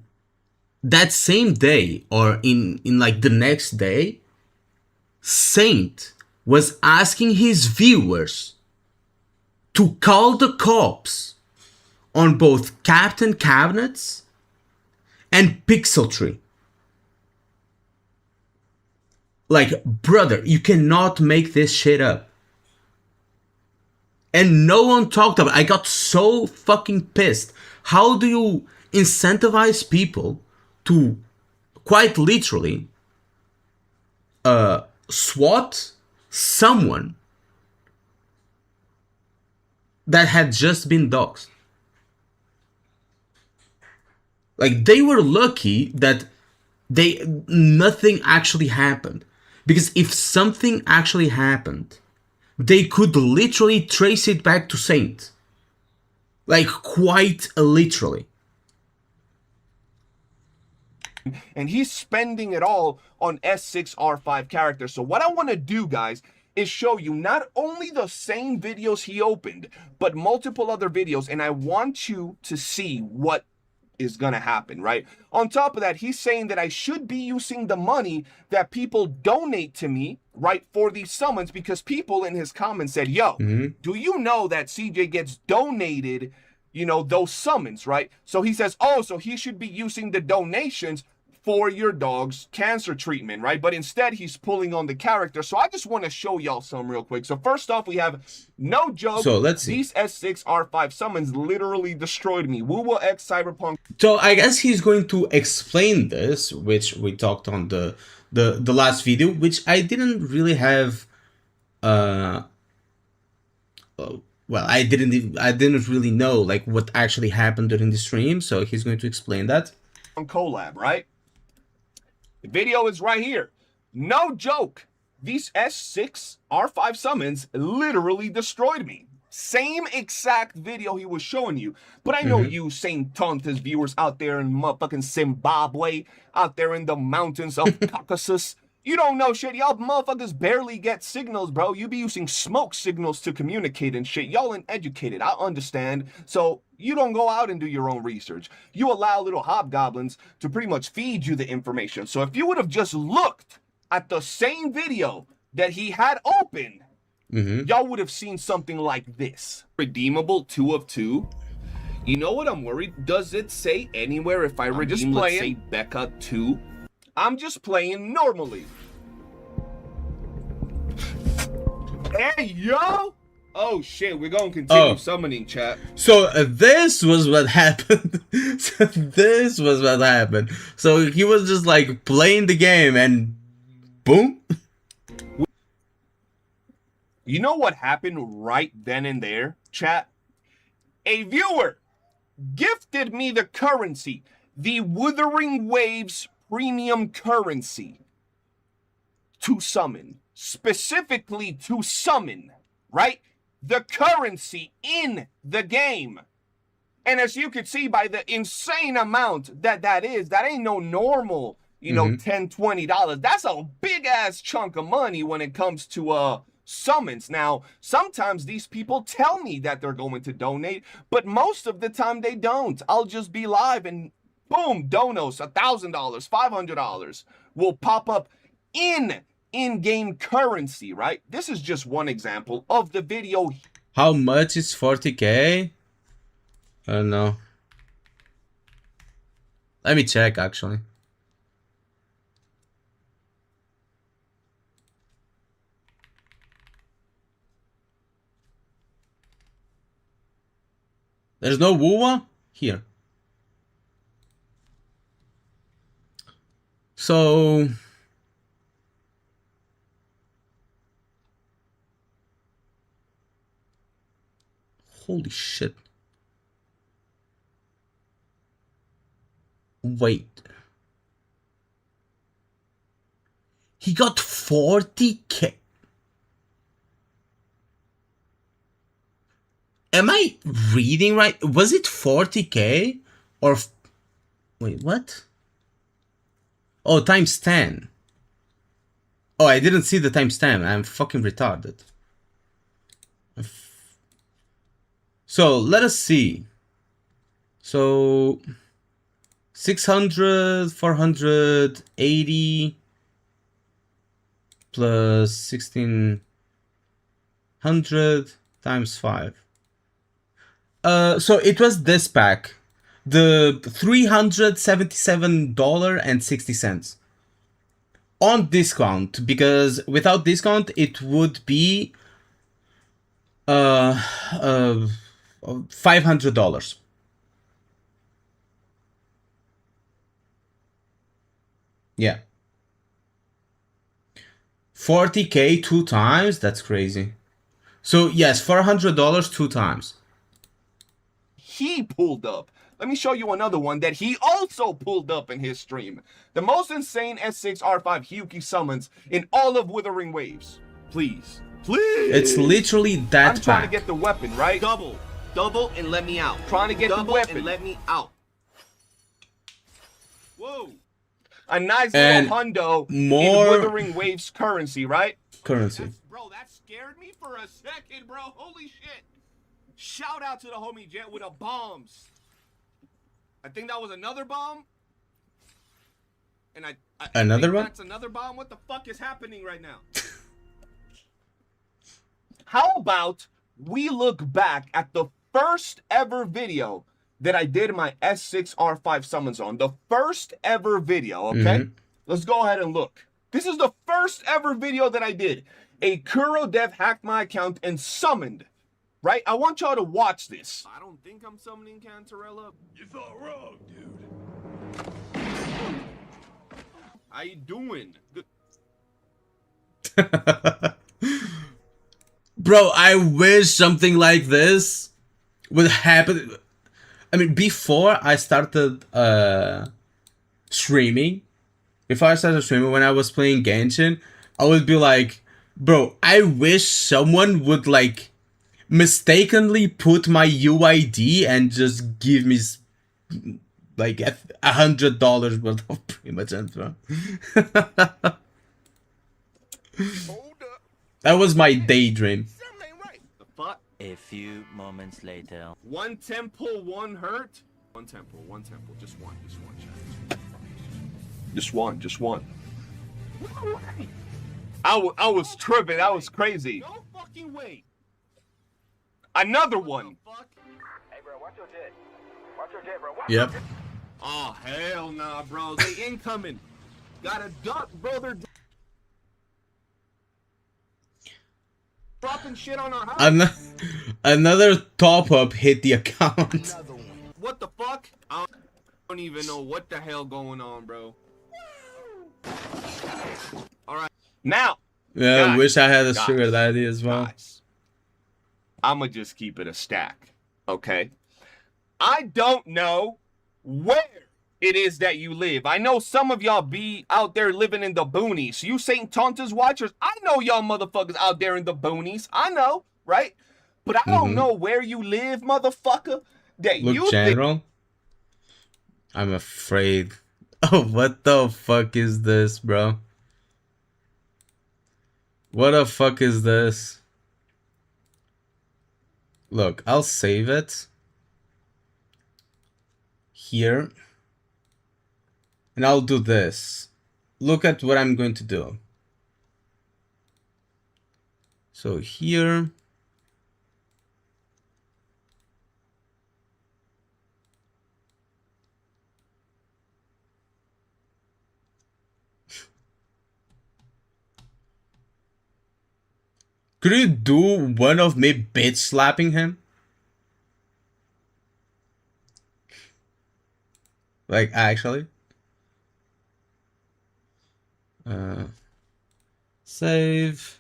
that same day, or in like the next day, Saint was asking his viewers to call the cops on both Captain Cabinets and Pixel Tree. Like, brother, you cannot make this shit up. And no one talked about it. I got so fucking pissed. How do you incentivize people to quite literally swat someone that had just been doxxed? Like, they were lucky that nothing actually happened. Because if something actually happened, they could literally trace it back to Saint. Like, quite literally. And he's spending it all on S6R5 characters. So what I want to do, guys, is show you not only the same videos he opened, but multiple other videos. And I want you to see what is gonna happen, right? On top of that, he's saying that I should be using the money that people donate to me, right, for these summons, because people in his comments said, yo, do you know that CJ gets donated, you know, those summons, right? So he says, oh, so he should be using the donations for your dog's cancer treatment, right? But instead, he's pulling on the character. So I just want to show y'all some real quick. So first off, we have, no joke, so let's see. These S6R5 summons literally destroyed me. Woo X Cyberpunk. So I guess he's going to explain this, which we talked on the last video, which I didn't really have. Well, I didn't really know like what actually happened during the stream. So he's going to explain that. On collab, right? The video is right here. No joke. These S6R5 summons literally destroyed me. Same exact video he was showing you. But I know you St. Tontas viewers out there in motherfucking Zimbabwe, out there in the mountains of Caucasus. You don't know shit. Y'all motherfuckers barely get signals, bro. You be using smoke signals to communicate and shit. Y'all uneducated. I understand. So you don't go out and do your own research. You allow little hobgoblins to pretty much feed you the information. So if you would have just looked at the same video that he had open, y'all would have seen something like this. Redeemable 2 of 2. You know what I'm worried? Does it say anywhere if I redeem, let's say, Becca 2? I'm just playing normally. Hey, yo! Oh, shit, we're gonna continue summoning, chat. So this was what happened. This was what happened. So he was just like playing the game and boom. You know what happened right then and there, chat? A viewer gifted me the currency, the Wuthering Waves premium currency, to summon. Specifically to summon, right? The currency in the game. And as you can see by the insane amount that is, that ain't no normal, you know, $10, $20. That's a big ass chunk of money when it comes to summons. Now, sometimes these people tell me that they're going to donate, but most of the time they don't. I'll just be live and boom, donos, $1,000, $500 will pop up in-game currency, right? This is just one example of the video. How much is 40k? I don't know. Let me check actually. There's no Wuwa here. So holy shit. Wait. He got 40k. Am I reading right? Was it 40k or wait, what? Oh, times 10. Oh, I didn't see the times 10. I'm fucking retarded. So, let us see. So, 600, 480 plus 1600 times 5. So it was this pack. The $377.60. On discount, because without discount it would be $500. Yeah. 40K 2 times? That's crazy. So yes, $400 2 times. He pulled up. Let me show you another one that he also pulled up in his stream. The most insane S6R5 Hyuki summons in all of Withering Waves. Please. Please. It's literally that I'm trying pack. to get the weapon, right? Double and let me out. Trying to get Double the weapon. and let me out. Whoa. A nice And little hundo more in Withering Waves currency, right? currency. Bro, that scared me for a second, bro. Holy shit. Shout out to the homie Jet with the bombs. I think that was another bomb. And I Another think one? that's another bomb. What the fuck is happening right now? How about we look back at the first ever video that I did my S6R5 summons on? The first ever video, okay? Let's go ahead and look. This is the first ever video that I did. A Kuro Dev hacked my account and summoned, right? I want y'all to watch this. I don't think I'm summoning Cantarella. You thought wrong, dude. How you doing? Good. Bro, I wish something like this would happen. I mean, before I started streaming, when I was playing Genshin, I would be like, bro, I wish someone would like mistakenly put my UID and just give me like $100 worth of primogenies, bro. That was my daydream. Something ain't right. The fuck? A few moments later. One temple, one hurt. One temple, just one, chat. Just one. I was tripping. That was crazy. No fucking way. Another one. Hey, bro, watch your jet. Watch your jet, bro. Yep. Oh, hell nah, bro. They incoming. Got a duck, bro. They're dropping shit on our house. Another top up hit the account. What the fuck? I don't even know what the hell going on, bro. All right. Now. Yeah, I wish I had a guys, sugar daddy as well. Guys, I'ma just keep it a stack, okay? I don't know where it is that you live. I know some of y'all be out there living in the boonies. You St. Tonta's watchers, I know y'all motherfuckers out there in the boonies. I know, right? But I don't know where you live, motherfucker. That Look, you General, I'm afraid. Oh, what the fuck is this, bro? What the fuck is this? Look, I'll save it here. And I'll do this. Look at what I'm going to do. So here. Could you do one of me bitch slapping him? Like, actually? Save.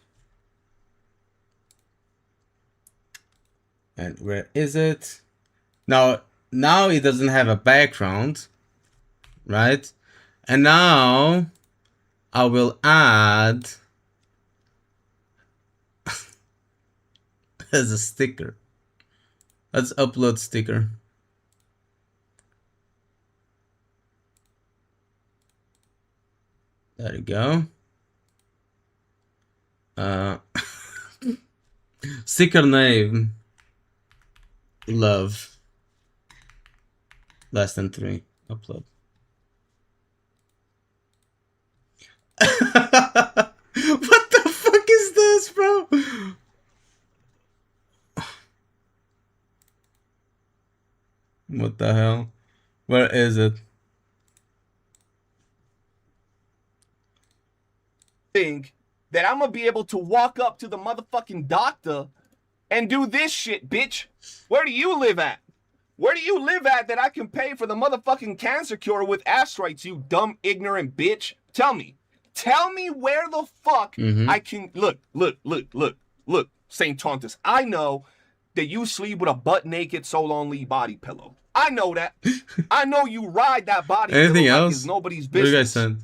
And where is it? Now it doesn't have a background, right? And now I will add as a sticker. Let's upload sticker. There you go. Sticker name. Love. Less than 3. Upload. What the fuck is this, bro? What the hell? Where is it? Think that I'm gonna be able to walk up to the motherfucking doctor and do this shit, bitch. Where do you live at? Where do you live at that I can pay for the motherfucking cancer cure with asteroids, you dumb, ignorant bitch? Tell me. Tell me where the fuck I can... Look, St. Tontus. I know that you sleep with a butt-naked Solon Lee body pillow. I know that. I know you ride that body Anything pillow else? like it's nobody's What do you guys business. send?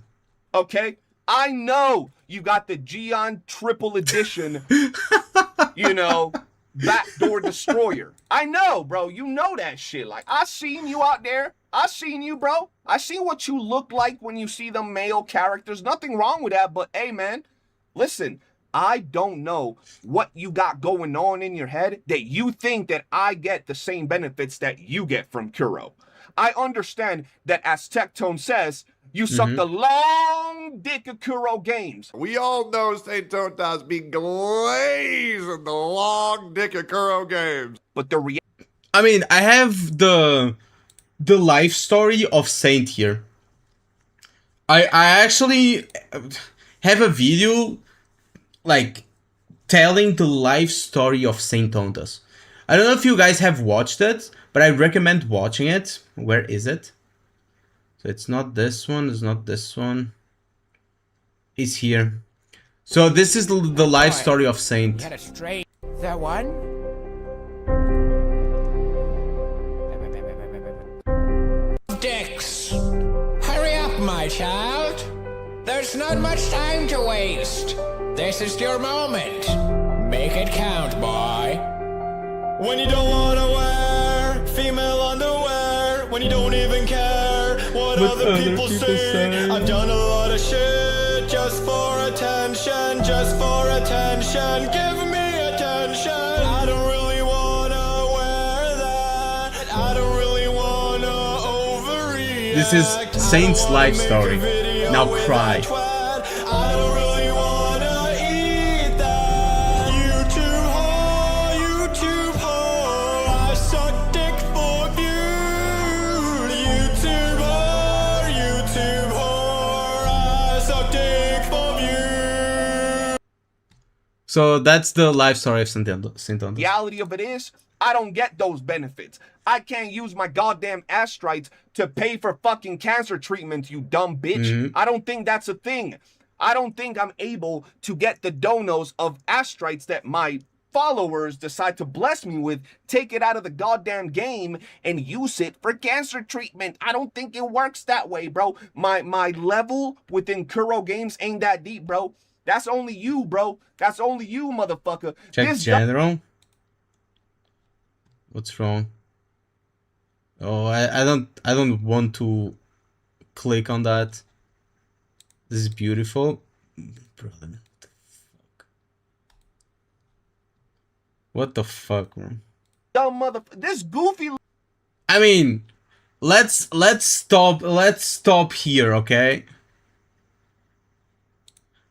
Okay? I know you got the Gion triple edition, you know, backdoor destroyer. I know, bro. You know that shit. Like, I seen you out there. I seen you, bro. I seen what you look like when you see the male characters. Nothing wrong with that, but hey, man, listen, I don't know what you got going on in your head that you think that I get the same benefits that you get from Kuro. I understand that, as Tectone says, you suck the long dick of Kuro games. We all know St. Tontas be glazing the long dick of Kuro games. But the I mean, I have the life story of Saint here. I actually have a video like telling the life story of Saint Tontas. I don't know if you guys have watched it, but I recommend watching it. Where is it? So it's not this one, it's not this one. It's here. So this is the life story of Saint. You had a straight. That one? Dix, hurry up, my child. There's not much time to waste. This is your moment. Make it count, boy. When you don't wanna wear female underwear, when you don't even care what other people say. I've done a lot of shit just for attention, just for attention. Give me attention. I don't really wanna wear that. I don't really wanna overreact. This is Saint's life story. Now cry. I don't really wanna eat that. YouTube whore, YouTube whore. I suck dick for views. YouTube whore, I suck dick for views. So that's the life story of Saint Tontas. reality of it is, I don't get those benefits. I can't use my goddamn astrites to pay for fucking cancer treatment, you dumb bitch. I don't think that's a thing. I don't think I'm able to get the donos of astrites that my followers decide to bless me with, take it out of the goddamn game and use it for cancer treatment. I don't think it works that way, bro. My level within Kuro games ain't that deep, bro. That's only you, bro. That's only you, motherfucker. Check This general. What's wrong? Oh, I don't want to click on that. This is beautiful. Brother, what the fuck, man? dumb motherfucker. This goofy. I mean, let's stop here, okay?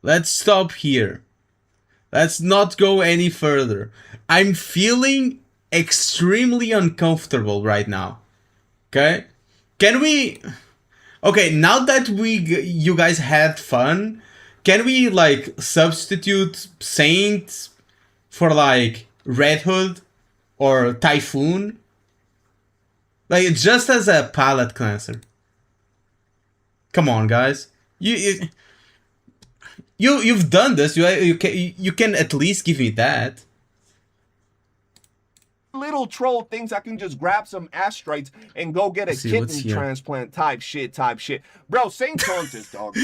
Let's stop here. Let's not go any further. I'm feeling extremely uncomfortable right now. Okay? Can we... Okay, now that you guys had fun, can we, like, substitute Saint for, like, Red Hood or Typhoon? Like, just as a palate cleanser. Come on, guys. You've done this. You can at least give me that. Little troll thinks I can just grab some astrites and go get a kidney transplant type shit. Bro, St. Tontas, dog.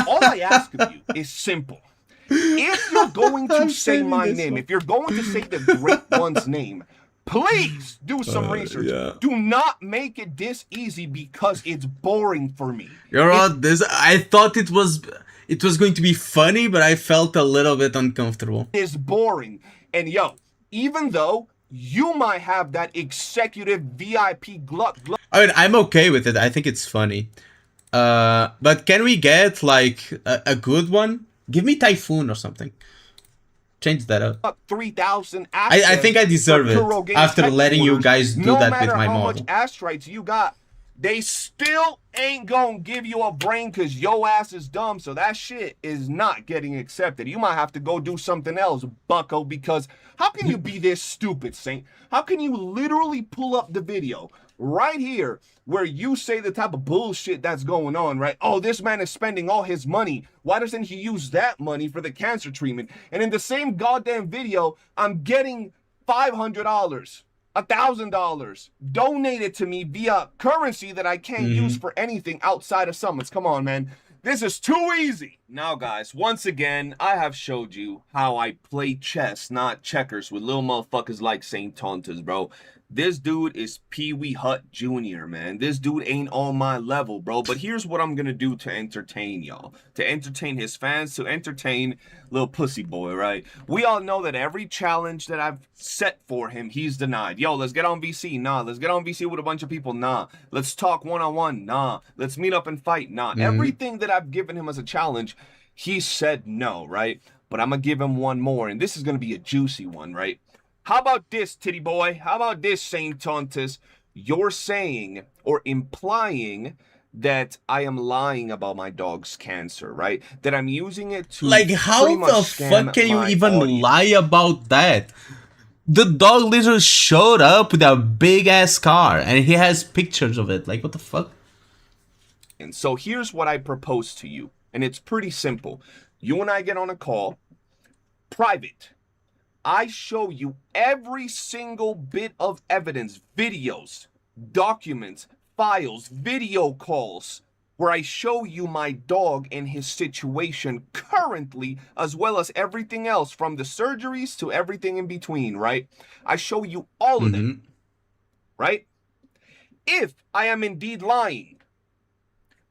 All I ask of you is simple. If you're going to say my name, if you're going to say the great one's name, please do some research. Yeah. Do not make it this easy because it's boring for me. You're on this. I thought it was it was going to be funny, but I felt a little bit uncomfortable. Is boring. And yo, even though you might have that executive VIP gluck. I mean, I'm okay with it. I think it's funny. But can we get like a good one? Give me Typhoon or something. Change that up. 3,000 I think I deserve it after letting you guys do that with my model. No matter how much model. asteroids you got, they still ain't gonna give you a brain because your ass is dumb. So that shit is not getting accepted. You might have to go do something else, bucko, because how can you be this stupid, Saint? How can you literally pull up the video right here where you say the type of bullshit that's going on, right? Oh, this man is spending all his money. Why doesn't he use that money for the cancer treatment? And in the same goddamn video, I'm getting $500, $1,000 donated to me via currency that I can't use for anything outside of summons. Come on, man. This is too easy. Now, guys, once again, I have showed you how I play chess, not checkers, with little motherfuckers like Saint Tontas, bro. This dude is Pee Wee Hut Jr., man. This dude ain't on my level, bro. But here's what I'm gonna do to entertain y'all. To entertain his fans, to entertain little pussy boy, right? We all know that every challenge that I've set for him, he's denied. Yo, let's get on VC. Nah. Let's get on VC with a bunch of people. Nah. Let's talk one-on-one. Nah. Let's meet up and fight. Nah. Everything that I've given him as a challenge, he said no, right? But I'm gonna give him one more, and this is gonna be a juicy one, right? How about this, titty boy? How about this, Saint Tontas? You're saying or implying that I am lying about my dog's cancer, right? That I'm using it to like, how the fuck can you even lie about that? The dog literally showed up with a big ass car and he has pictures of it. Like, what the fuck? And so here's what I propose to you, and it's pretty simple. You and I get on a call, private. I show you every single bit of evidence, videos, documents, files, video calls, where I show you my dog and his situation currently, as well as everything else from the surgeries to everything in between, right? I show you all of them, right? If I am indeed lying,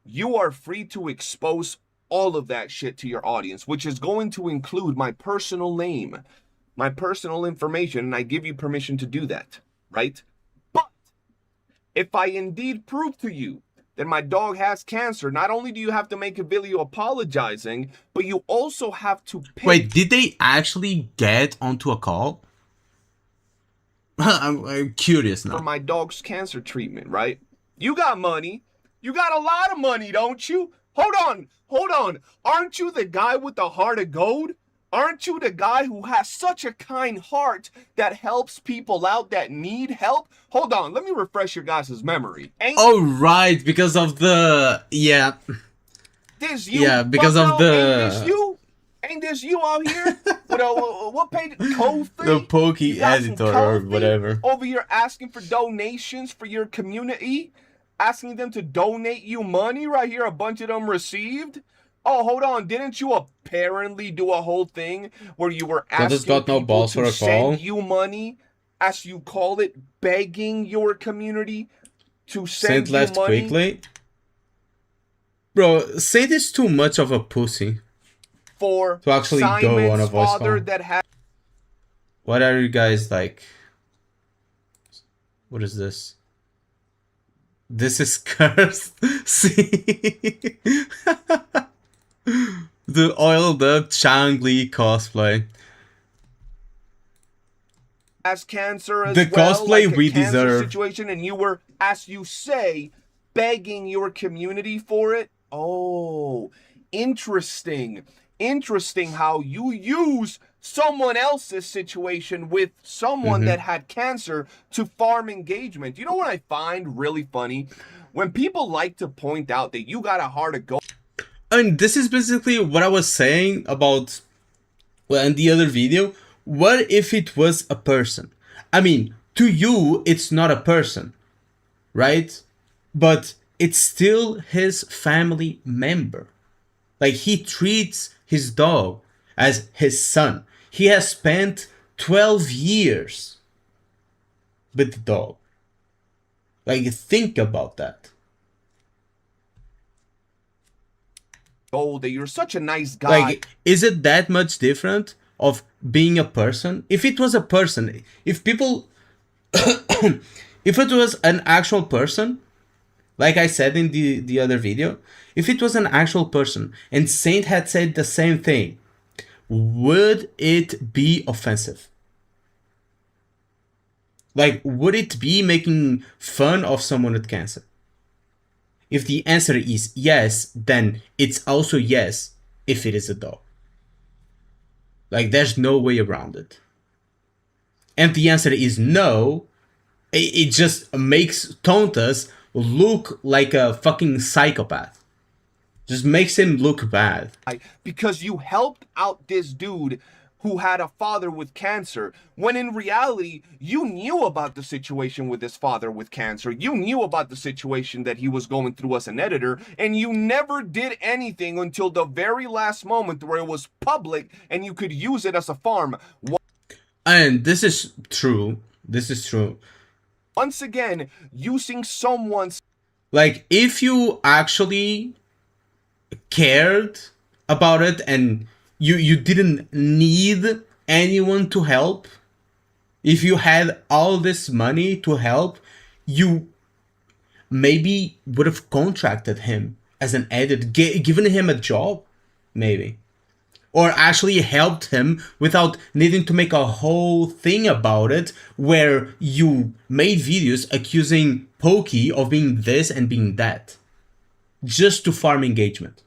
you are free to expose all of that shit to your audience, which is going to include my personal name, my personal information, and I give you permission to do that, right? But if I indeed prove to you that my dog has cancer, not only do you have to make a video apologizing, but you also have to pick... Wait, did they actually get onto a call? I'm curious now. For my dog's cancer treatment, right? You got money. You got a lot of money, don't you? Hold on. Aren't you the guy with the heart of gold? Aren't you the guy who has such a kind heart that helps people out that need help? Hold on, let me refresh your guys' memory. Oh, right, because of the... Yeah. This you, yeah, because of the... Ain't this you out here? With a, what page? Code 3? The Pokey editor or whatever. Over here asking for donations for your community? Asking them to donate you money right here, a bunch of them received? Oh, hold on. Didn't you apparently do a whole thing where you were asking people to send you money, as you call it, begging your community to send you left money? Quickly? Bro, Saint is too much of a pussy for to actually go on a voice call. What are you guys like? What is this? This is cursed. See? The oiled up Chang-Li cosplay. As cancer as the well, cosplay like we deserve. Situation, and you were, as you say, begging your community for it. Oh, interesting. Interesting how you use someone else's situation with someone that had cancer to farm engagement. You know what I find really funny? When people like to point out that you got a heart of gold. And this is basically what I was saying about, well, in the other video. What if it was a person? I mean, to you, it's not a person, right? But it's still his family member. Like, he treats his dog as his son. He has spent 12 years with the dog. Like, think about that. Oh, that you're such a nice guy. Like, is it that much different of being a person? If it was a person, if people, if it was an actual person, like I said in the other video, if it was an actual person and Saint had said the same thing, would it be offensive? Like, would it be making fun of someone with cancer? If the answer is yes, then it's also yes if it is a dog. Like, there's no way around it. And the answer is no, it just makes Tontas look like a fucking psychopath. Just makes him look bad. Because you helped out this dude who had a father with cancer, when in reality, you knew about the situation with his father with cancer. You knew about the situation that he was going through as an editor, and you never did anything until the very last moment where it was public and you could use it as a farm. And this is true. This is true. Once again, using someone's... Like, if you actually cared about it and you didn't need anyone to help, if you had all this money to help, you maybe would have contracted him as an editor, given him a job, maybe. Or actually helped him without needing to make a whole thing about it, where you made videos accusing Pokey of being this and being that, just to farm engagement.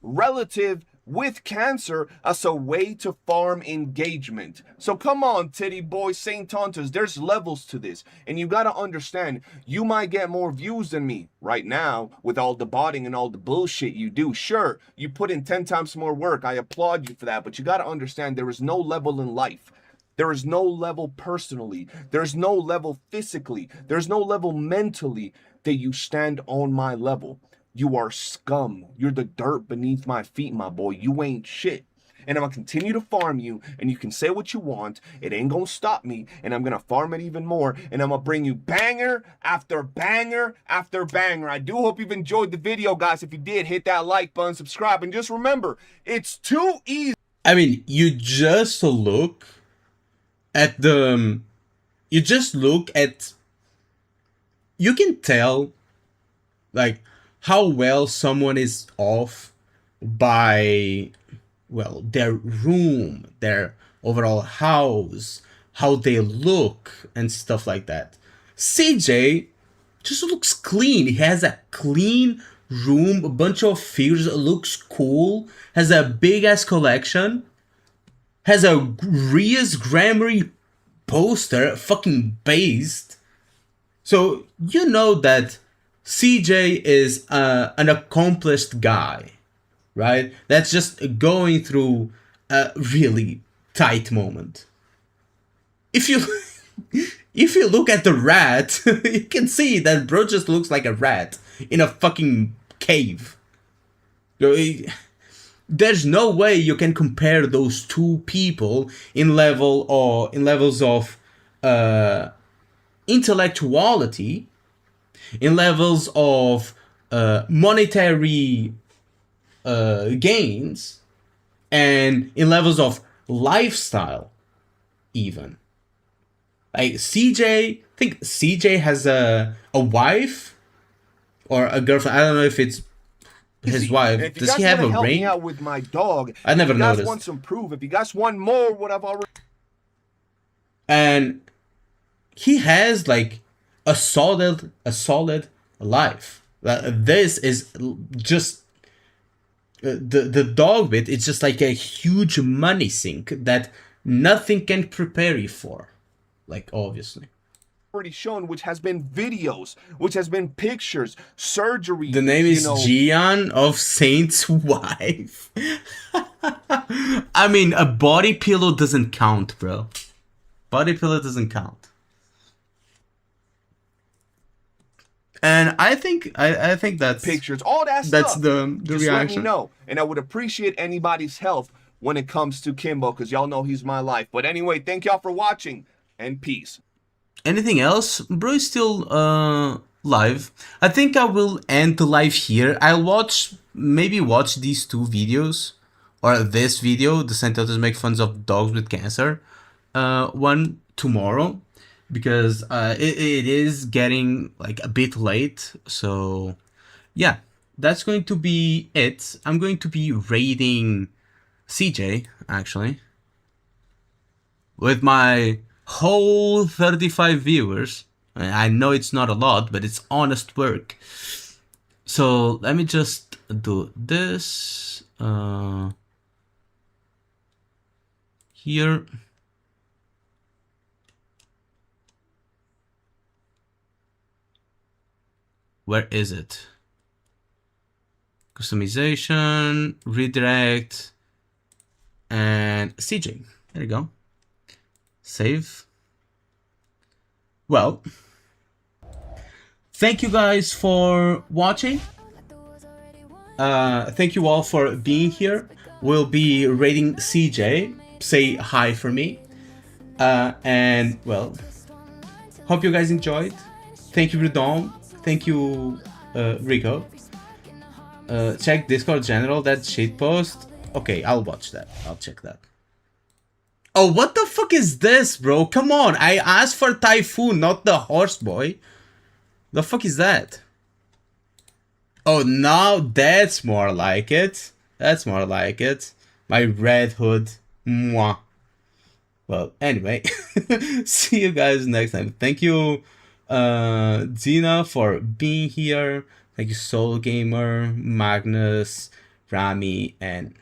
Relative with cancer as a way to farm engagement. So come on, titty boy, Saint Tontas, there's levels to this. And you gotta understand, you might get more views than me right now with all the botting and all the bullshit you do. Sure, you put in 10 times more work. I applaud you for that. But you gotta understand, there is no level in life. There is no level personally. There's no level physically. There's no level mentally that you stand on my level. You are scum. You're the dirt beneath my feet, my boy. You ain't shit. And I'm gonna continue to farm you, and you can say what you want. It ain't gonna stop me, and I'm gonna farm it even more, and I'm gonna bring you banger after banger after banger. I do hope you've enjoyed the video, guys. If you did, hit that like button, subscribe, and just remember, it's too easy. I mean, you just look at the... You can tell, like, how well someone is off by, well, their room, their overall house, how they look, and stuff like that. CJ just looks clean. He has a clean room, a bunch of figures, looks cool, has a big-ass collection, has a Ria's Grammary poster, fucking based. So, you know that CJ is an accomplished guy, right? That's just going through a really tight moment. If you look at the rat, you can see that bro just looks like a rat in a fucking cave. There's no way you can compare those two people in levels of intellectuality, in levels of monetary gains, and in levels of lifestyle, even. Like CJ, I think CJ has a wife or a girlfriend. I don't know if it's his wife. Does he have a help ring? Me out with my dog. I never if you guys noticed. Want some proof? If you guys want more, what I've already. And he has like a solid life. This is just the dog bit. It's just like a huge money sink that nothing can prepare you for. Like, obviously. Already shown, which has been videos, which has been pictures, surgery. The name is Gian of Saint's wife. I mean, a body pillow doesn't count, bro. Body pillow doesn't count. And I think that's pictures, all that stuff. That's the Just reaction. Let me know, and I would appreciate anybody's help when it comes to Kimbo, because y'all know he's my life. But anyway, thank y'all for watching, and peace. Anything else? Bro is still live. I think I will end the live here. I'll maybe watch these two videos, or this video, the Sentinels make fun of dogs with cancer, one tomorrow, because it is getting like a bit late. So yeah, that's going to be it. I'm going to be raiding CJ actually with my whole 35 viewers. I know it's not a lot, but it's honest work. So let me just do this here. Where is it? Customization, redirect, and CJ. There you go. Save. Well, thank you guys for watching. Thank you all for being here. We'll be raiding CJ. Say hi for me. And well, hope you guys enjoyed. Thank you, Rudon. Thank you, Rico. Check Discord General, that shitpost. Okay, I'll watch that. I'll check that. Oh, what the fuck is this, bro? Come on, I asked for Typhoon, not the horse boy. The fuck is that? Oh, now that's more like it. That's more like it. My red hood. Mwah. Well, anyway. See you guys next time. Thank you, Zena, for being here. Thank you, Soul Gamer, Magnus, Rami, and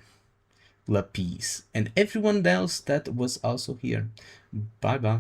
Lapis, and everyone else that was also here. Bye bye.